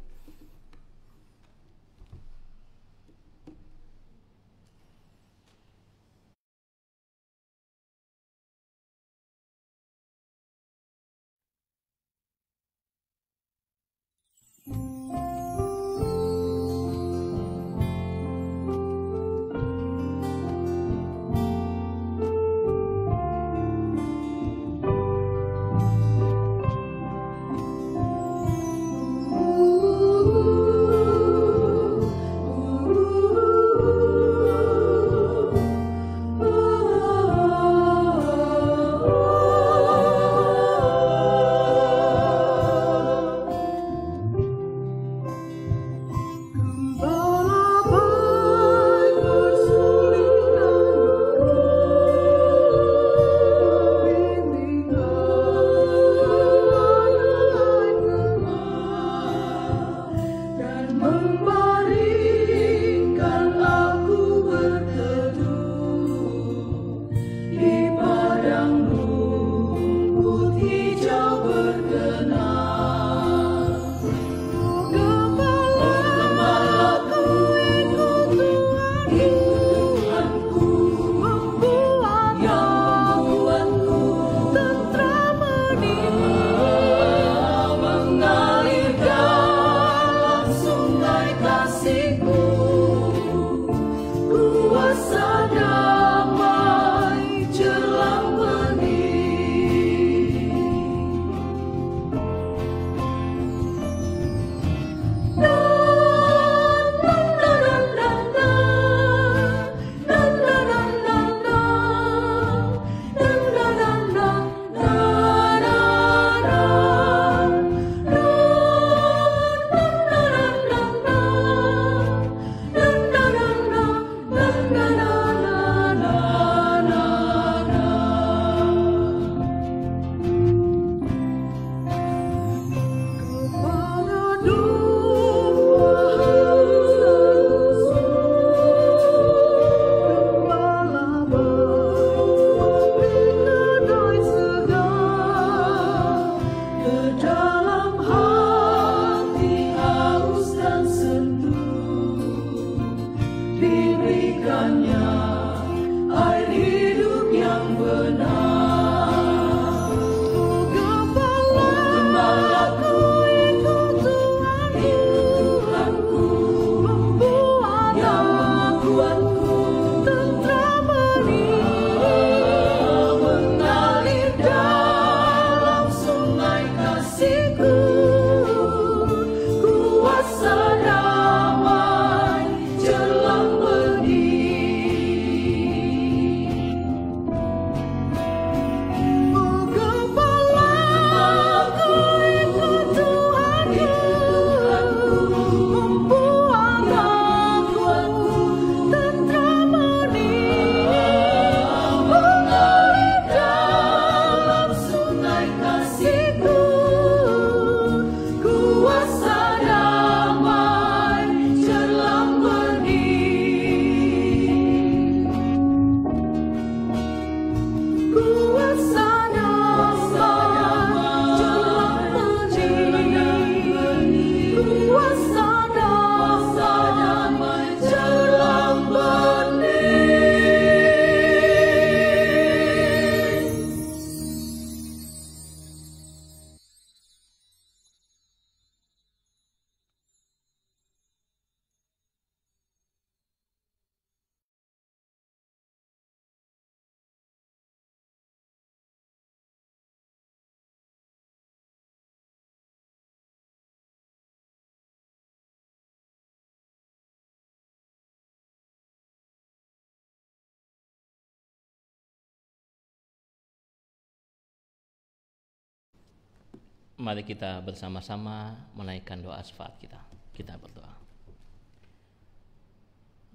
Mari kita bersama-sama menaikkan doa syafaat kita. Kita berdoa.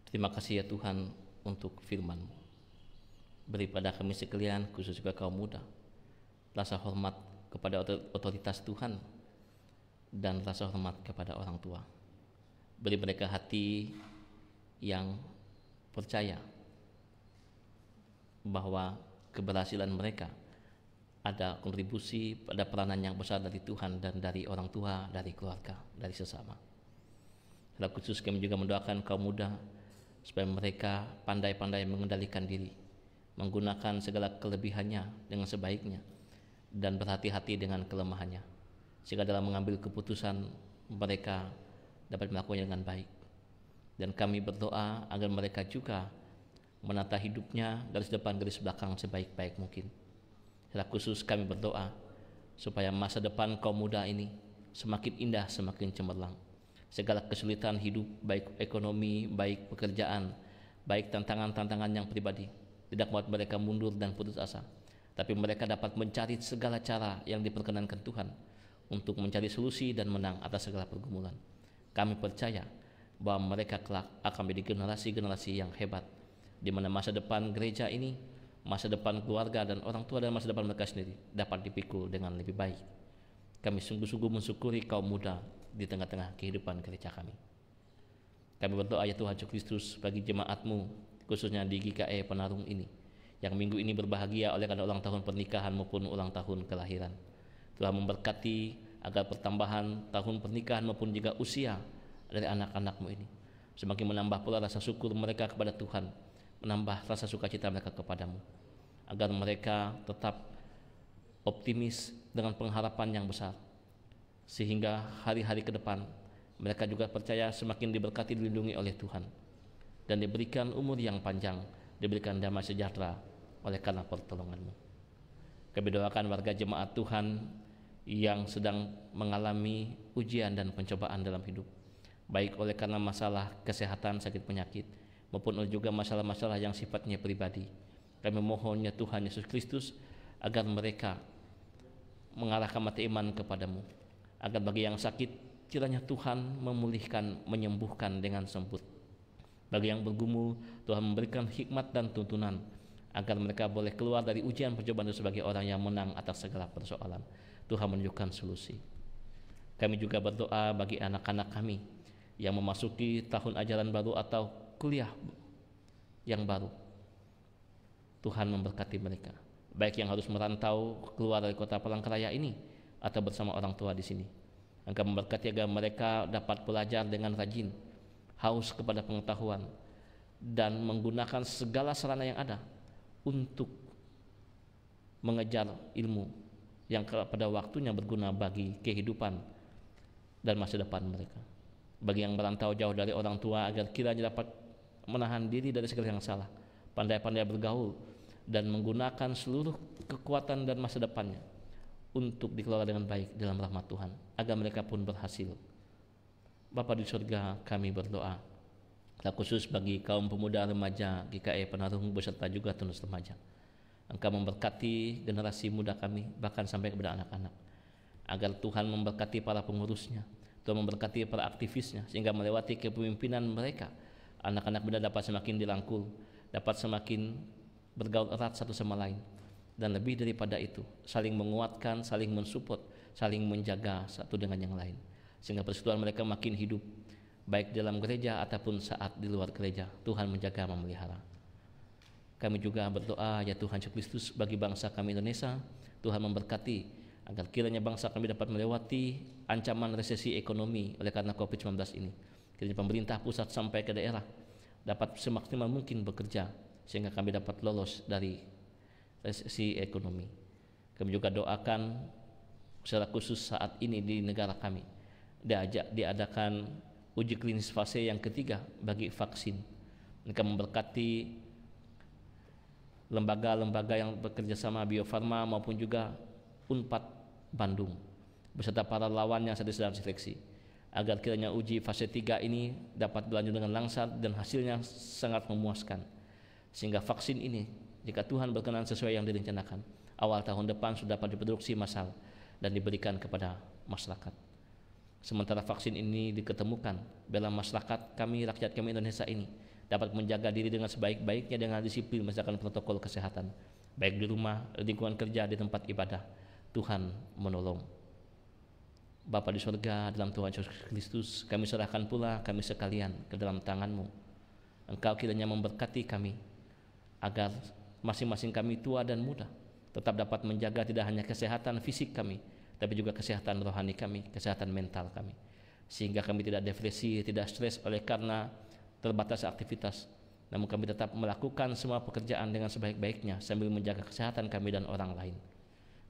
Terima kasih ya Tuhan untuk firman-Mu. Beri pada kami sekalian, khusus juga kaum muda, rasa hormat kepada otoritas Tuhan dan rasa hormat kepada orang tua. Beri mereka hati yang percaya bahwa keberhasilan mereka ada kontribusi pada peranan yang besar dari Tuhan dan dari orang tua, dari keluarga, dari sesama. Secara khusus kami juga mendoakan kaum muda supaya mereka pandai-pandai mengendalikan diri, menggunakan segala kelebihannya dengan sebaiknya dan berhati-hati dengan kelemahannya, sehingga dalam mengambil keputusan mereka dapat melakukannya dengan baik. Dan kami berdoa agar mereka juga menata hidupnya garis depan garis belakang sebaik-baik mungkin. Secara khusus kami berdoa supaya masa depan kaum muda ini semakin indah, semakin cemerlang. Segala kesulitan hidup, baik ekonomi, baik pekerjaan, baik tantangan-tantangan yang pribadi, tidak membuat mereka mundur dan putus asa, tapi mereka dapat mencari segala cara yang diperkenankan Tuhan untuk mencari solusi dan menang atas segala pergumulan. Kami percaya bahwa mereka kelak akan menjadi generasi-generasi yang hebat, di mana masa depan gereja ini, masa depan keluarga dan orang tua dan masa depan mereka sendiri dapat dipikul dengan lebih baik. Kami sungguh-sungguh mensyukuri kaum muda di tengah-tengah kehidupan gereja kami. Kami berdoa ya Tuhan Yesus Kristus bagi jemaat-Mu, khususnya di GKE Penarung ini, yang minggu ini berbahagia oleh karena ulang tahun pernikahan maupun ulang tahun kelahiran. Tuhan memberkati agar pertambahan tahun pernikahan maupun juga usia dari anak-anak-Mu ini semakin menambah pula rasa syukur mereka kepada Tuhan, menambah rasa sukacita mereka kepadamu, agar mereka tetap optimis dengan pengharapan yang besar, sehingga hari-hari ke depan mereka juga percaya semakin diberkati, dilindungi oleh Tuhan, dan diberikan umur yang panjang, diberikan damai sejahtera oleh karena pertolongan-Mu. Kami doakan warga jemaat Tuhan yang sedang mengalami ujian dan pencobaan dalam hidup, baik oleh karena masalah kesehatan, sakit penyakit, maupun juga masalah-masalah yang sifatnya pribadi. Kami mohonnya Tuhan Yesus Kristus agar mereka mengarahkan mata iman kepadamu, agar bagi yang sakit kiranya Tuhan memulihkan, menyembuhkan dengan sembuh. Bagi yang bergumul, Tuhan memberikan hikmat dan tuntunan agar mereka boleh keluar dari ujian percobaan itu sebagai orang yang menang atas segala persoalan. Tuhan menunjukkan solusi. Kami juga berdoa bagi anak-anak kami yang memasuki tahun ajaran baru atau kuliah yang baru. Tuhan memberkati mereka, baik yang harus merantau keluar dari kota Palangkaraya ini atau bersama orang tua di sini. Engkau memberkati agar mereka dapat belajar dengan rajin, haus kepada pengetahuan, dan menggunakan segala sarana yang ada untuk mengejar ilmu yang pada waktunya berguna bagi kehidupan dan masa depan mereka. Bagi yang merantau jauh dari orang tua, agar kiranya dapat menahan diri dari segala yang salah, pandai-pandai bergaul dan menggunakan seluruh kekuatan dan masa depannya untuk dikelola dengan baik dalam rahmat Tuhan, agar mereka pun berhasil. Bapa di surga, kami berdoa khusus bagi kaum pemuda remaja GKI Penarung beserta juga Tunas Remaja. Engkau memberkati generasi muda kami, bahkan sampai kepada anak-anak, agar Tuhan memberkati para pengurusnya, Tuhan memberkati para aktivisnya, sehingga melewati kepemimpinan mereka anak-anak muda dapat semakin dirangkul, dapat semakin bergaul erat satu sama lain, dan lebih daripada itu saling menguatkan, saling mensupport, saling menjaga satu dengan yang lain, sehingga persekutuan mereka makin hidup baik dalam gereja ataupun saat di luar gereja. Tuhan menjaga, memelihara. Kami juga berdoa, ya Tuhan Yesus Kristus, bagi bangsa kami Indonesia, Tuhan memberkati agar kiranya bangsa kami dapat melewati ancaman resesi ekonomi oleh karena COVID-19 ini. Kiranya pemerintah pusat sampai ke daerah dapat semaksimal mungkin bekerja sehingga kami dapat lolos dari resesi ekonomi. Kami juga doakan secara khusus saat ini di negara kami diadakan uji klinis fase yang ketiga bagi vaksin. Mereka memberkati lembaga-lembaga yang bekerja sama Bio Farma maupun juga Unpad Bandung beserta para lawan yang sedang seleksi, agar kiranya uji fase 3 ini dapat berlanjut dengan lancar dan hasilnya sangat memuaskan, sehingga vaksin ini, jika Tuhan berkenan sesuai yang direncanakan, awal tahun depan sudah dapat diproduksi massal dan diberikan kepada masyarakat. Sementara vaksin ini diketemukan, bela masyarakat kami, rakyat kami Indonesia ini dapat menjaga diri dengan sebaik-baiknya dengan disiplin melaksanakan protokol kesehatan, baik di rumah, di lingkungan kerja, di tempat ibadah. Tuhan menolong. Bapa di surga, dalam Tuhan Yesus Kristus, kami serahkan pula kami sekalian ke dalam tangan-Mu. Engkau kiranya memberkati kami, agar masing-masing kami tua dan muda tetap dapat menjaga tidak hanya kesehatan fisik kami, tapi juga kesehatan rohani kami, kesehatan mental kami, sehingga kami tidak depresi, tidak stres oleh karena terbatas aktivitas, namun kami tetap melakukan semua pekerjaan dengan sebaik-baiknya sambil menjaga kesehatan kami dan orang lain.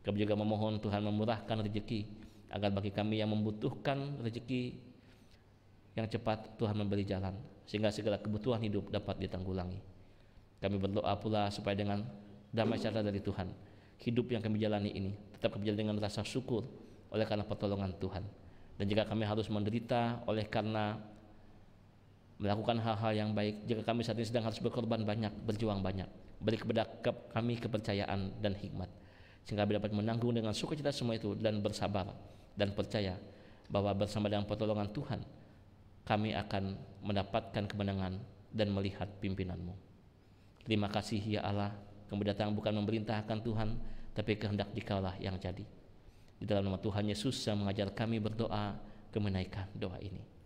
Kami juga memohon Tuhan memurahkan rezeki, agar bagi kami yang membutuhkan rezeki yang cepat, Tuhan memberi jalan sehingga segala kebutuhan hidup dapat ditanggulangi. Kami berdoa pula supaya dengan damai sejahtera dari Tuhan, hidup yang kami jalani ini tetap kami jalani dengan rasa syukur oleh karena pertolongan Tuhan. Dan jika kami harus menderita oleh karena melakukan hal-hal yang baik, jika kami saat ini sedang harus berkorban banyak, berjuang banyak, beri kepada kami kepercayaan dan hikmat, sehingga kami dapat menanggung dengan sukacita semua itu dan bersabar dan percaya bahwa bersama dengan pertolongan Tuhan kami akan mendapatkan kemenangan dan melihat pimpinan-Mu. Terima kasih ya Allah, kami datang bukan memerintahkan Tuhan, tapi kehendak Dikaulah yang jadi. Di dalam nama Tuhan Yesus yang mengajar kami berdoa, kami menaikkan doa ini.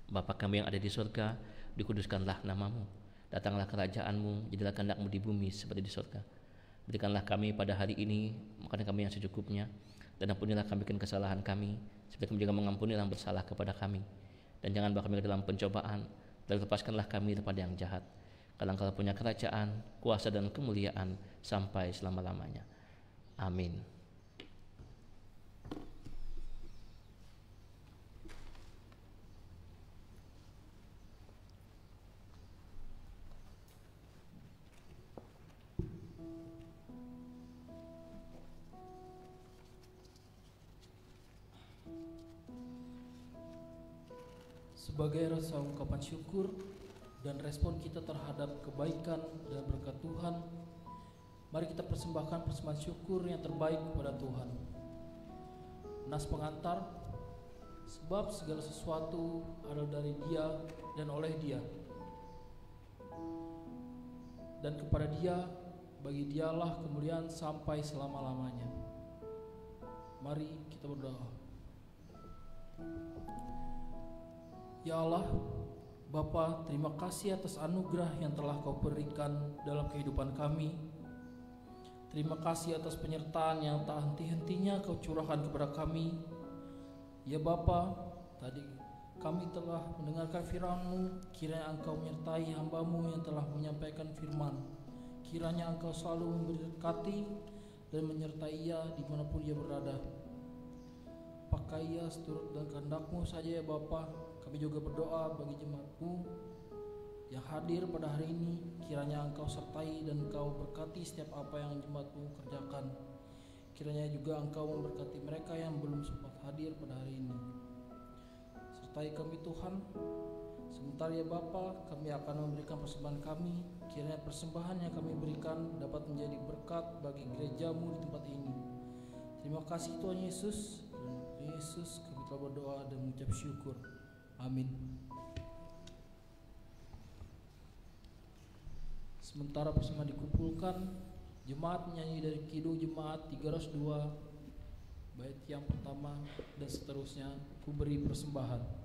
Bapa kami yang ada di surga, dikuduskanlah nama-Mu, datanglah kerajaan-Mu, jadilah kehendak-Mu di bumi seperti di surga. Berikanlah kami pada hari ini makanan kami yang secukupnya, dan ampunilah kami kesalahan kami, seperti kami juga mengampuni yang bersalah kepada kami. Dan jangan bawa kami ke dalam pencobaan, dan lepaskanlah kami daripada yang jahat. Karena Engkau punya kerajaan, kuasa dan kemuliaan sampai selama-lamanya. Amin. Sebagai rasa ungkapan syukur dan respon kita terhadap kebaikan dan berkat Tuhan, mari kita persembahkan persembahan syukur yang terbaik kepada Tuhan. Nas pengantar, sebab segala sesuatu adalah dari Dia dan oleh Dia, dan kepada Dia, bagi Dialah kemuliaan sampai selama-lamanya. Mari kita berdoa. Ya Allah, Bapa, terima kasih atas anugerah yang telah Kau berikan dalam kehidupan kami. Terima kasih atas penyertaan yang tak henti-hentinya Kau curahkan kepada kami. Ya Bapa, tadi kami telah mendengarkan firman-Mu, kiranya Engkau menyertai hamba-Mu yang telah menyampaikan firman. Kiranya Engkau selalu memberkati dan menyertai ia dimanapun ia berada. Pakai ia seturut dan kehendak-Mu saja ya Bapa. Kami juga berdoa bagi jemaat-Mu yang hadir pada hari ini. Kiranya Engkau sertai dan Engkau berkati setiap apa yang jemaat-Mu kerjakan. Kiranya juga Engkau memberkati mereka yang belum sempat hadir pada hari ini. Sertai kami Tuhan. Sebentar ya Bapa, kami akan memberikan persembahan kami. Kiranya persembahan yang kami berikan dapat menjadi berkat bagi gereja-Mu di tempat ini. Terima kasih Tuhan Yesus. Dan Yesus kami telah berdoa dan mengucap syukur. Amin. Sementara persembahan dikumpulkan, jemaat menyanyi dari Kidung Jemaat 302 bait yang pertama dan seterusnya. Ku beri persembahan.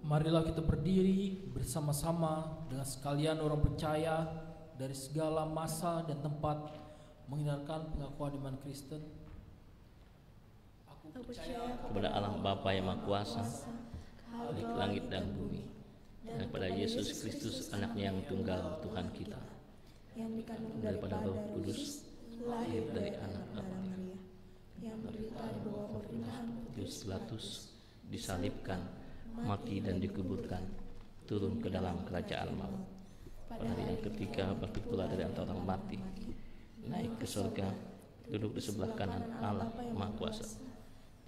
Marilah kita berdiri bersama-sama dengan sekalian orang percaya dari segala masa dan tempat menghindarkan pengakuan iman Kristen. Aku percaya kepada Allah Bapa yang Maha Kuasa, Khalik langit dan bumi, dan kepada Yesus Kristus anaknya yang tunggal Tuhan kita, yang dikandung daripada Roh Kudus, lahir dari anak Bapa, yang berita di bawah pemerintahan Pontius Pilatus, disalibkan, mati dan dikuburkan, turun ke dalam kerajaan maut. Pada hari yang ketiga bangkit pula dari antara orang mati, naik ke surga, duduk di sebelah kanan Allah Maha Kuasa,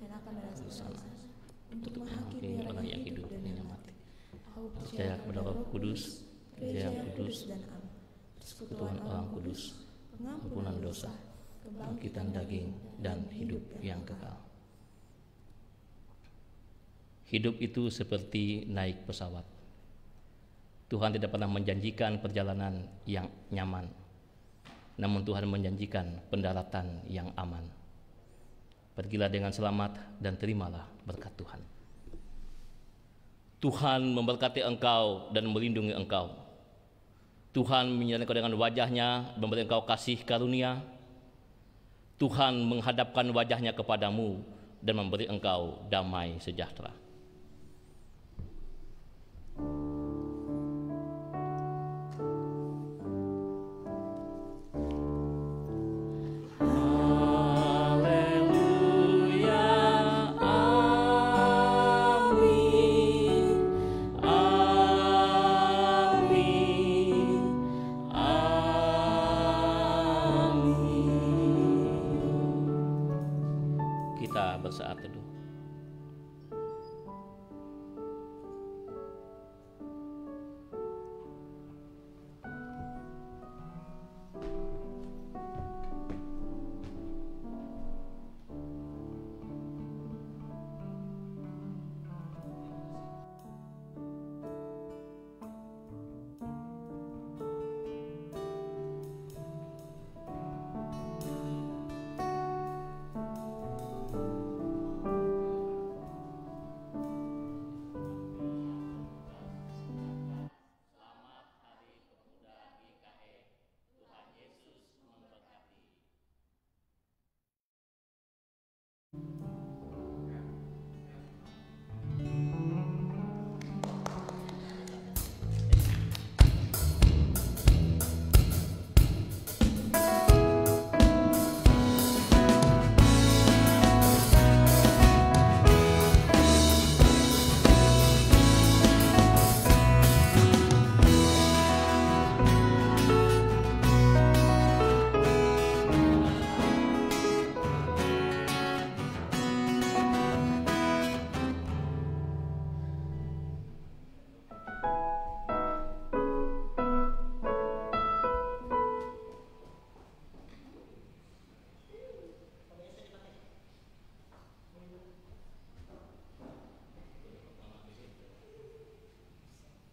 dan akan datang di sana untuk menghakimi orang yang hidup dan yang mati. Percaya kepada Roh Kudus, gereja yang kudus, persekutuan orang kudus, pengampunan dosa, kebangkitan daging, dan hidup yang kekal. Hidup itu seperti naik pesawat. Tuhan tidak pernah menjanjikan perjalanan yang nyaman, namun Tuhan menjanjikan pendaratan yang aman. Pergilah dengan selamat dan terimalah berkat Tuhan. Tuhan memberkati engkau dan melindungi engkau. Tuhan menyertai engkau dengan wajahnya, memberi engkau kasih karunia. Tuhan menghadapkan wajahnya kepadamu dan memberi engkau damai sejahtera. bersaat teduh.